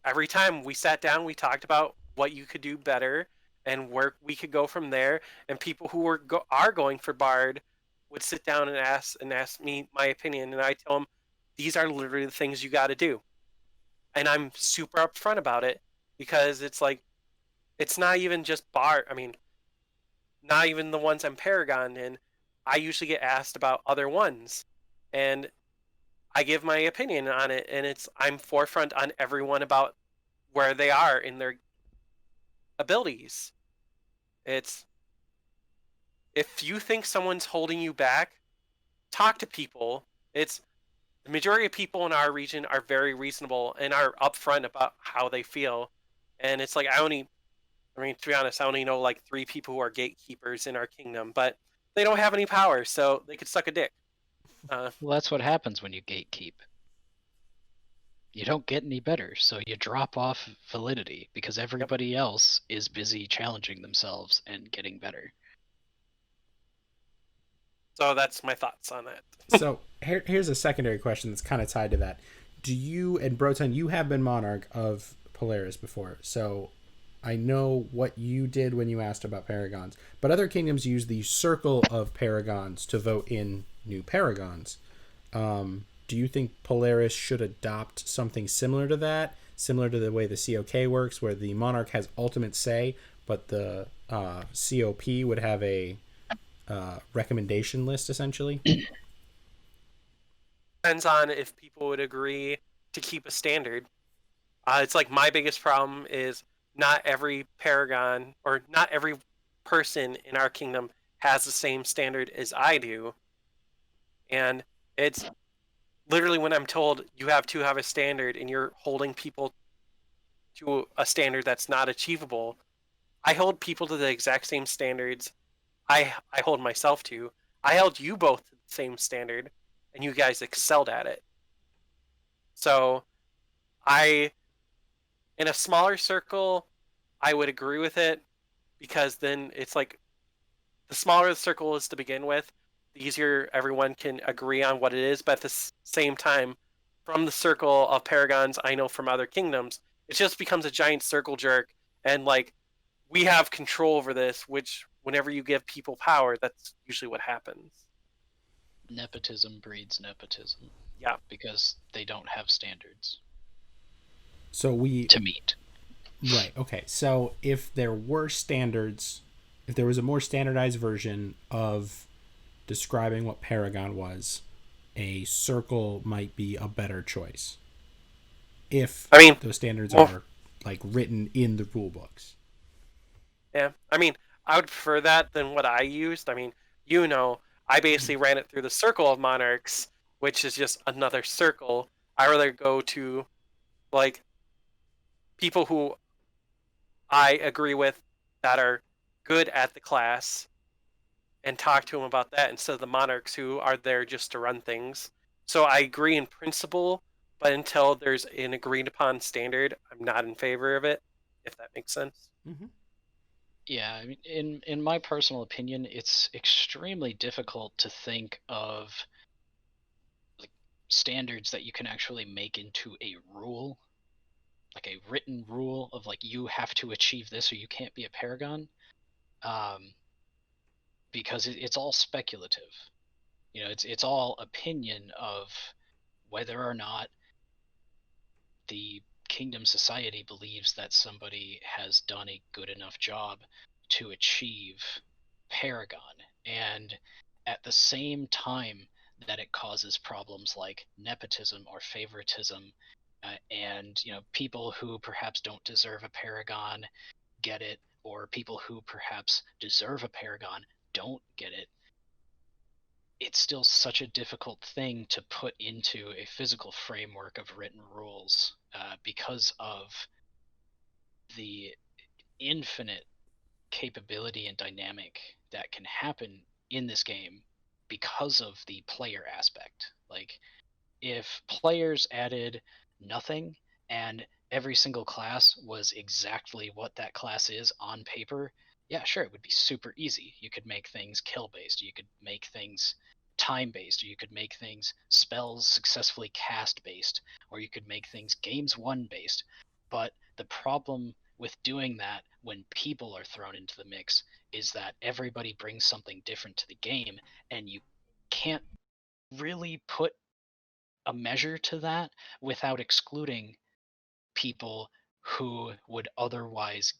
every time we sat down, we talked about what you could do better and where we could go from there. And people who are going for bard would sit down and ask me my opinion, and I tell them, these are literally the things you got to do. And I'm super upfront about it, because it's like, it's not even just bard. I mean, not even the ones I'm Paragon in. I usually get asked about other ones, and I give my opinion on it, and I'm forefront on everyone about where they are in their abilities. It's, if you think someone's holding you back, talk to people. The majority of people in our region are very reasonable and are upfront about how they feel. And it's like, to be honest, I only know like 3 people who are gatekeepers in our kingdom, but they don't have any power, so they could suck a dick. Well, that's what happens when you gatekeep. You don't get any better, so you drop off validity because everybody else is busy challenging themselves and getting better. So that's my thoughts on that. So here's a secondary question that's kind of tied to that. Do you, and Broton, you have been monarch of Polaris before, so I know what you did when you asked about Paragons, but other kingdoms use the circle of Paragons to vote in new Paragons. Do you think Polaris should adopt something similar to that, similar to the way the COK works, where the monarch has ultimate say, but the COP would have a recommendation list, essentially? Depends on if people would agree to keep a standard. It's like, my biggest problem is not every Paragon, or not every person in our kingdom has the same standard as I do. And it's literally, when I'm told you have to have a standard and you're holding people to a standard that's not achievable, I hold people to the exact same standards I hold myself to. I held you both to the same standard, and you guys excelled at it. So in a smaller circle, I would agree with it, because then it's like, the smaller the circle is to begin with, the easier everyone can agree on what it is. But at the same time, from the circle of Paragons I know from other kingdoms, it just becomes a giant circle jerk, and like, we have control over this, which whenever you give people power, that's usually what happens. Nepotism breeds nepotism. Yeah. Because they don't have standards So to meet. Right, okay. So if there were standards, if there was a more standardized version of describing what Paragon was, a circle might be a better choice. if I mean, those standards well, are like written in the rule books. yeah. I mean, I would prefer that than what I used. I mean, I basically ran it through the circle of monarchs, which is just another circle. I rather go to like people who I agree with that are good at the class and talk to them about that instead of the monarchs who are there just to run things. So I agree in principle, but until there's an agreed upon standard, I'm not in favor of it, if that makes sense. Mm-hmm. Yeah, I mean, in my personal opinion, it's extremely difficult to think of like standards that you can actually make into a rule, like a written rule of like you have to achieve this or you can't be a paragon, um, because it's all speculative. It's all opinion of whether or not the kingdom society believes that somebody has done a good enough job to achieve Paragon. And at the same time that it causes problems like nepotism or favoritism, and people who perhaps don't deserve a Paragon get it, or people who perhaps deserve a Paragon don't get it. It's still such a difficult thing to put into a physical framework of written rules, because of the infinite capability and dynamic that can happen in this game because of the player aspect. Like, if players added nothing and every single class was exactly what that class is on paper, yeah, sure, it would be super easy. You could make things kill based, you could make things time based, or you could make things spells successfully cast based, or you could make things games won based. But the problem with doing that when people are thrown into the mix is that everybody brings something different to the game, and you can't really put a measure to that without excluding people who would otherwise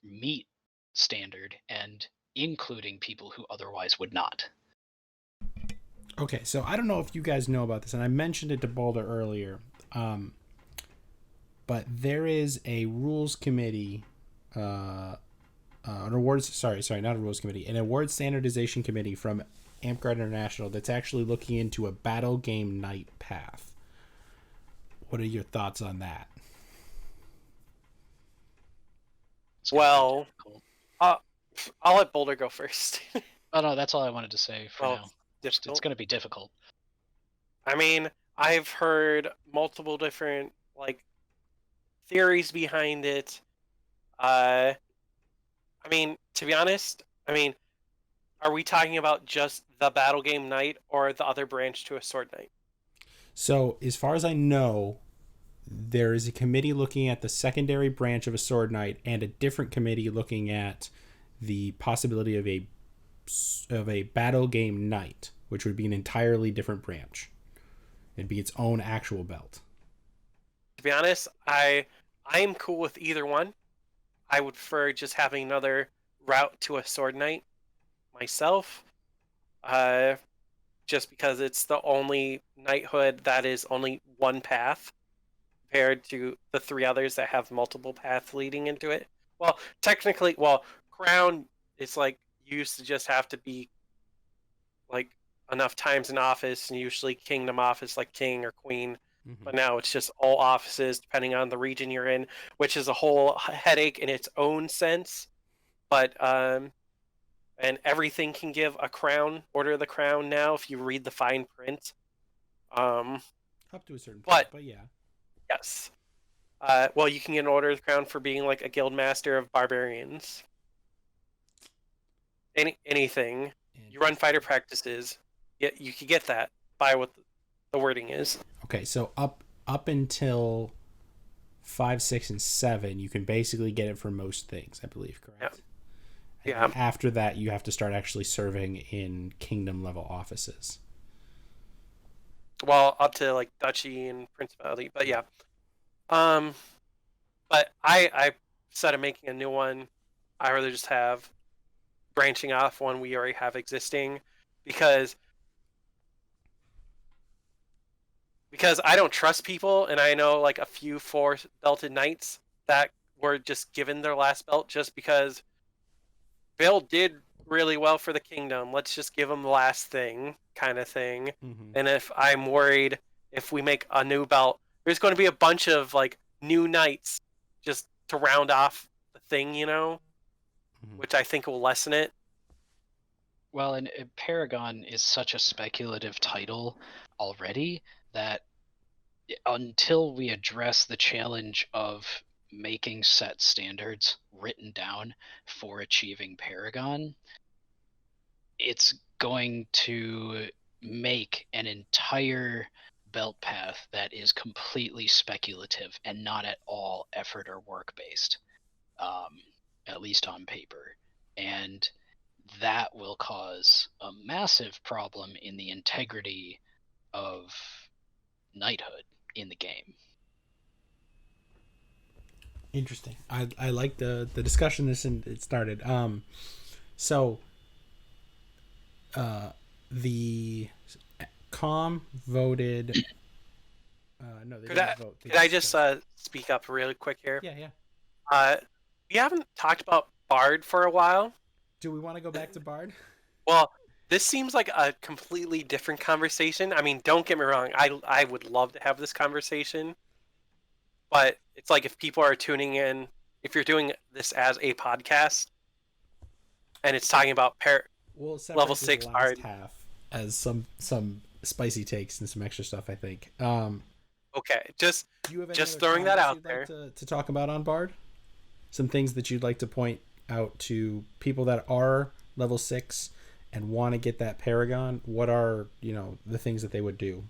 meet standard and including people who otherwise would not. Okay, so I don't know if you guys know about this, and I mentioned it to Balder earlier, but there is a rules committee, an awards. Sorry, not a rules committee, an awards standardization committee from Amtgard International that's actually looking into a battle game night path. What are your thoughts on that? Well, I'll let Boulder go first. Oh no, that's all I wanted to say for now. It's going to be difficult. I mean, I've heard multiple different theories behind it. I mean, to be honest, are we talking about just the battle game night or the other branch to a sword night? So, as far as I know, there is a committee looking at the secondary branch of a sword knight and a different committee looking at the possibility of a battle game knight, which would be an entirely different branch. It'd be its own actual belt. To be honest, I'm cool with either one. I would prefer just having another route to a sword knight myself. Just because it's the only knighthood that is only one path compared to the three others that have multiple paths leading into it. Well, technically, Crown is used to just have to be enough times in office, and usually Kingdom office like King or Queen. Mm-hmm. But now it's just all offices depending on the region you're in, which is a whole headache in its own sense. But and everything can give a crown, order the crown now if you read the fine print. Up to a certain point, but yeah. Yes. Well, you can get an order of the crown for being a guild master of barbarians. Anything. You run fighter practices, you can get that by what the wording is. Okay, so up until 5, 6, and 7, you can basically get it for most things, I believe, correct? Yeah. After that, you have to start actually serving in kingdom level offices. Well, up to duchy and principality, but yeah. But I instead of making a new one, I rather just have branching off one we already have existing, because because I don't trust people, and I know like a few 4-belted knights that were just given their last belt just because Bill did really well for the kingdom. Let's just give him the last thing, kind of thing. Mm-hmm. And if I'm worried if we make a new belt, there's going to be a bunch of like new knights just to round off the thing, Mhm. which I think will lessen it. Well, and Paragon is such a speculative title already that until we address the challenge of making set standards written down for achieving Paragon, it's going to make an entire belt path that is completely speculative and not at all effort or work based, at least on paper. And that will cause a massive problem in the integrity of knighthood in the game. Interesting. I like the discussion it started. So the com voted. No, they didn't vote. Could I just speak up really quick here? Yeah. We haven't talked about Bard for a while. Do we want to go back to Bard? Well, this seems like a completely different conversation. I mean, don't get me wrong. I would love to have this conversation. But it's like if people are tuning in, if you're doing this as a podcast, and it's talking about We'll level this 6 last Bard. half as some spicy takes and some extra stuff, I think. Okay, just Do you have any just other throwing that comments out you'd there. like to talk about on Bard? Some things that you'd like to point out to people that are level 6 and want to get that Paragon. What are, the things that they would do?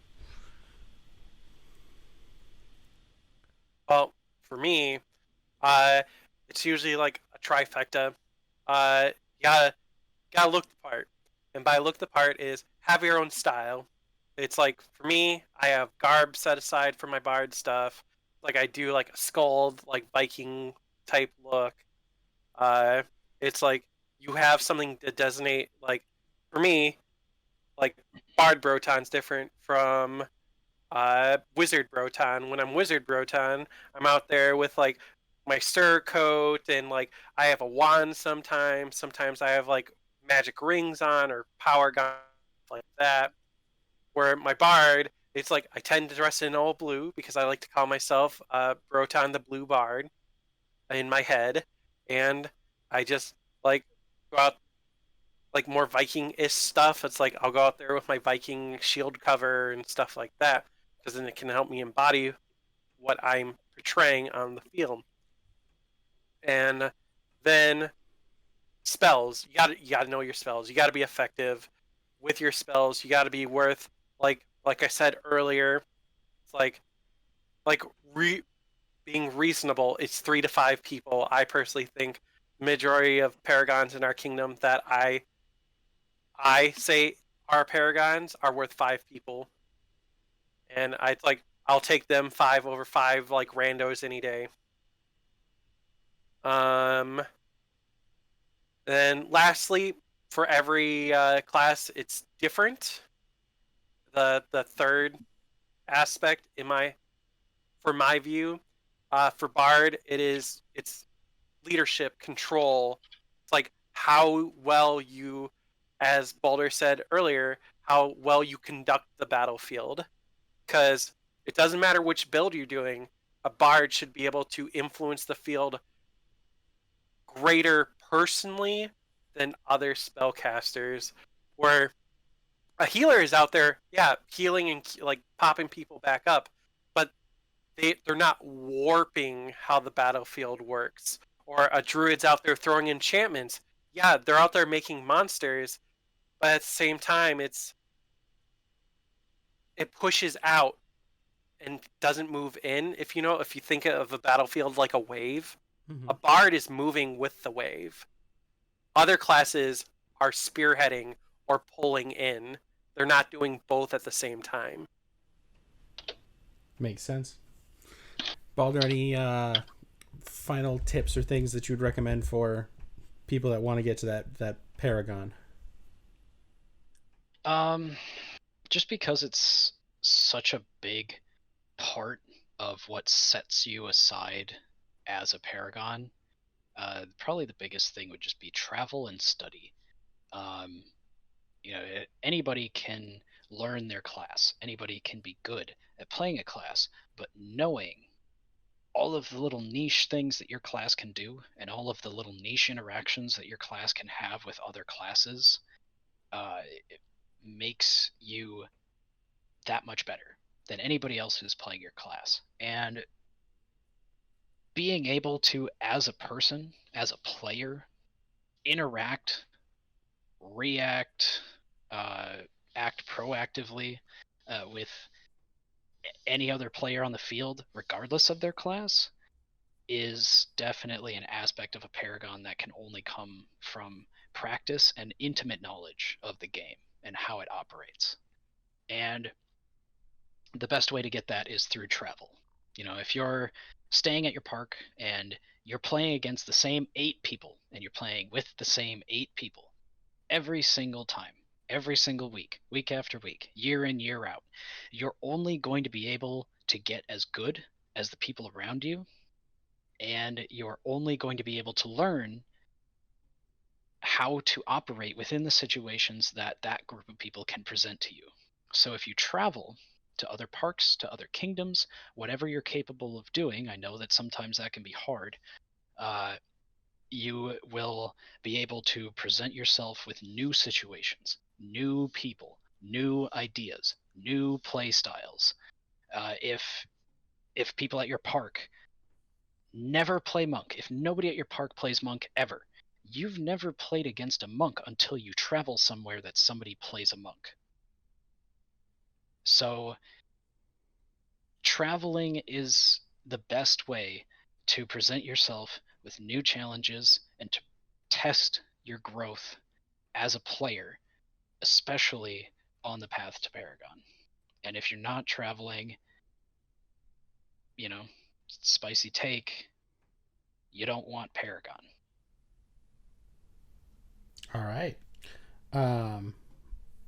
Well, for me, it's usually like a trifecta. You gotta look the part, and by look the part is have your own style. It's like for me, I have garb set aside for my bard stuff. Like I do like a skald, like Viking type look. It's like you have something to designate. Like for me, like Bard Broton's different from Wizard Broton. When I'm Wizard Broton, I'm out there with like my stir coat and like I have a wand sometimes. Sometimes I have like magic rings on or power gun like that. Where my bard, it's like I tend to dress in all blue because I like to call myself Broton the Blue Bard in my head, and I just like go out like more Viking-ish stuff. It's like I'll go out there with my Viking shield cover and stuff like that because then it can help me embody what I'm portraying on the field. And then spells, you gotta know your spells. You gotta be effective with your spells. You gotta be worth like I said earlier. It's like being reasonable. It's 3 to 5 people. I personally think majority of paragons in our kingdom that I say our paragons are worth 5 people, and I'll take them 5 over 5 like randos any day. Then lastly, for every class, it's different. The third aspect for my view, for Bard, it's leadership, control. It's like how well you, as Balder said earlier, how well you conduct the battlefield. Because it doesn't matter which build you're doing, a Bard should be able to influence the field greater personally than other spellcasters, where a healer is out there, yeah, healing and like popping people back up, but they're not warping how the battlefield works. Or a druid's out there throwing enchantments. Yeah, they're out there making monsters, but at the same time, it pushes out and doesn't move in. If you think of a battlefield like a wave, Mm-hmm. a bard is moving with the wave. Other classes are spearheading or pulling in. They're not doing both at the same time. Makes sense. Balder, any final tips or things that you'd recommend for people that want to get to that Paragon? Just because it's such a big part of what sets you aside as a Paragon. Probably the biggest thing would just be travel and study. Um, Anybody can learn their class. Anybody can be good at playing a class, but knowing all of the little niche things that your class can do and all of the little niche interactions that your class can have with other classes, it makes you that much better than anybody else who's playing your class. And being able to, as a person, as a player, interact, react, act proactively with any other player on the field, regardless of their class, is definitely an aspect of a Paragon that can only come from practice and intimate knowledge of the game and how it operates. And the best way to get that is through travel. If you're staying at your park and you're playing against the same 8 people and you're playing with the same 8 people every single time, every single week, week after week, year in, year out, you're only going to be able to get as good as the people around you, and you're only going to be able to learn how to operate within the situations that that group of people can present to you. So if you travel to other parks, to other kingdoms, whatever you're capable of doing, I know that sometimes that can be hard, you will be able to present yourself with new situations, new people, new ideas, new play styles. If people at your park never play monk, if nobody at your park plays monk ever, you've never played against a monk until you travel somewhere that somebody plays a monk. So traveling is the best way to present yourself with new challenges and to test your growth as a player, especially on the path to Paragon. And if you're not traveling, spicy take, you don't want Paragon. All right.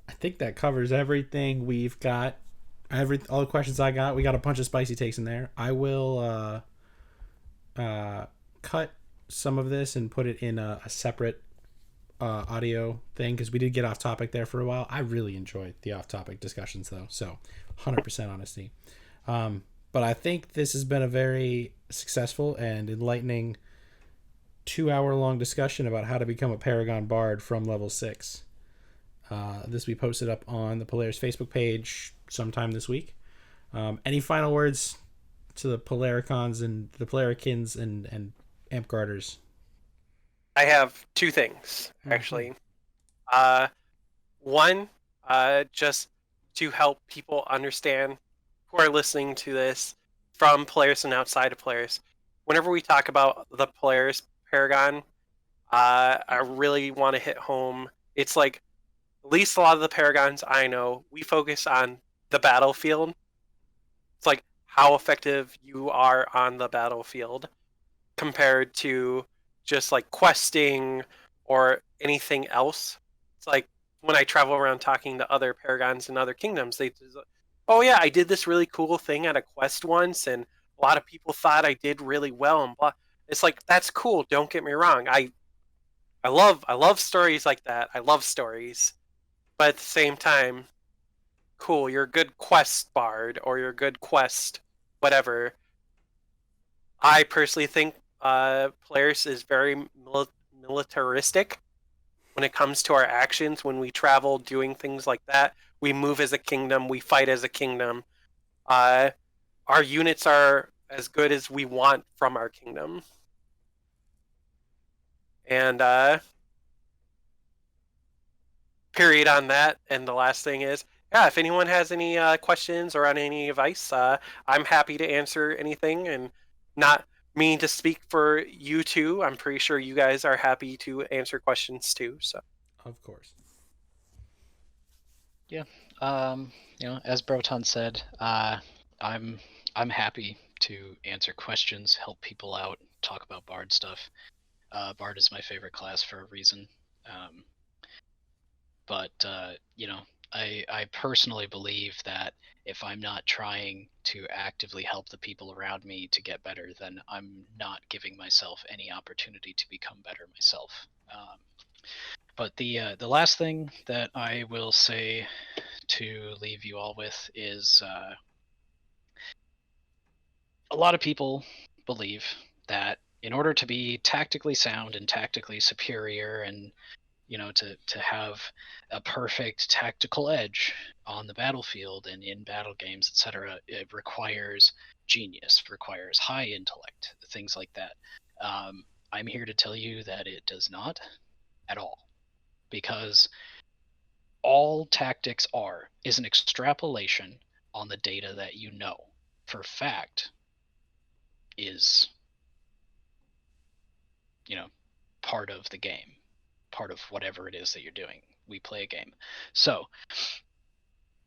I think that covers everything we've got. All the questions I got. We got a bunch of spicy takes in there. I will cut some of this and put it in a separate audio thing because we did get off topic there for a while. I really enjoyed the off topic discussions though, so 100% honesty. But I think this has been a very successful and enlightening 2-hour-long discussion about how to become a Paragon Bard from level 6. This will be posted up on the Polaris Facebook page sometime this week. Any final words to the Polaricons and the Polarikins and Amtgarders? I have 2 things, actually. One, just to help people understand who are listening to this from players and outside of players. Whenever we talk about the Polaris Paragon, I really want to hit home. It's like, at least a lot of the Paragons I know, we focus on the battlefield. It's like how effective you are on the battlefield compared to just like questing or anything else. It's like when I travel around talking to other Paragons in other kingdoms, they just, oh yeah, I did this really cool thing at a quest once, and a lot of people thought I did really well, and blah. It's like, that's cool. Don't get me wrong. I love stories like that. I love stories, but at the same time, cool. You're a good quest bard or you're a good quest whatever. I personally think Polaris is very militaristic when it comes to our actions. When we travel, doing things like that, we move as a kingdom. We fight as a kingdom. Our units are as good as we want from our kingdom. And period on that. And the last thing is, yeah, if anyone has any questions or on any advice, I'm happy to answer anything. And not meaning to speak for you two, I'm pretty sure you guys are happy to answer questions too. So, of course. Yeah. As Broton said, I'm happy to answer questions, help people out, talk about Bard stuff. Bard is my favorite class for a reason. But I personally believe that if I'm not trying to actively help the people around me to get better, then I'm not giving myself any opportunity to become better myself. But the last thing that I will say to leave you all with is a lot of people believe that in order to be tactically sound and tactically superior, and to have a perfect tactical edge on the battlefield and in battle games, etc., it requires genius, requires high intellect, things like that. I'm here to tell you that it does not at all, because all tactics is an extrapolation on the data that you know for fact is part of the game, part of whatever it is that you're doing. We play a game. So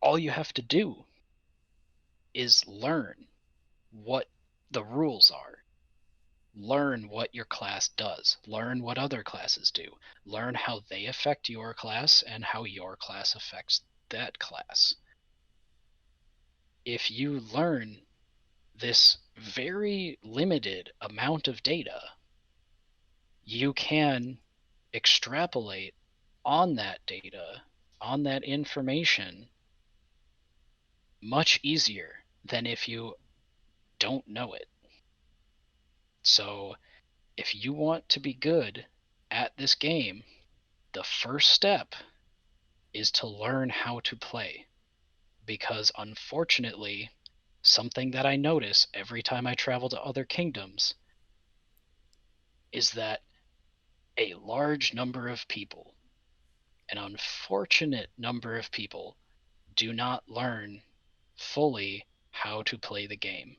all you have to do is learn what the rules are. Learn what your class does. Learn what other classes do. Learn how they affect your class and how your class affects that class. If you learn this very limited amount of data, you can extrapolate on that data, on that information, much easier than if you don't know it. So if you want to be good at this game, the first step is to learn how to play. Because unfortunately, something that I notice every time I travel to other kingdoms is that a large number of people, an unfortunate number of people, do not learn fully how to play the game.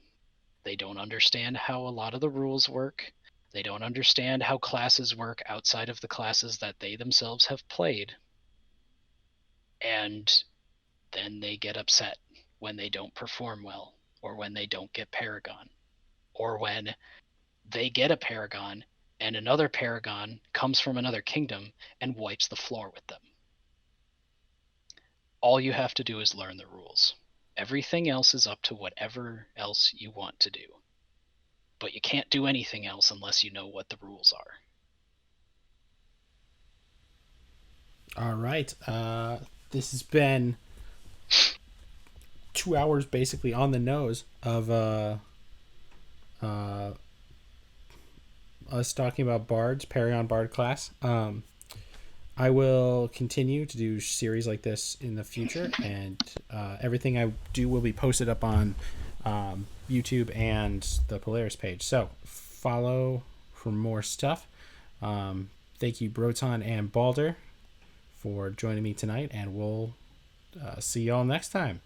They don't understand how a lot of the rules work. They don't understand how classes work outside of the classes that they themselves have played. And then they get upset when they don't perform well, or when they don't get Paragon, or when they get a Paragon and another Paragon comes from another kingdom and wipes the floor with them. All you have to do is learn the rules. Everything else is up to whatever else you want to do. But you can't do anything else unless you know what the rules are. All right. This has been 2 hours basically on the nose of us talking about Bards, Paragon Bard class. I will continue to do series like this in the future, and everything I do will be posted up on YouTube and the Polaris page. So follow for more stuff. Thank you, Broton and Balder, for joining me tonight, and we'll see y'all next time.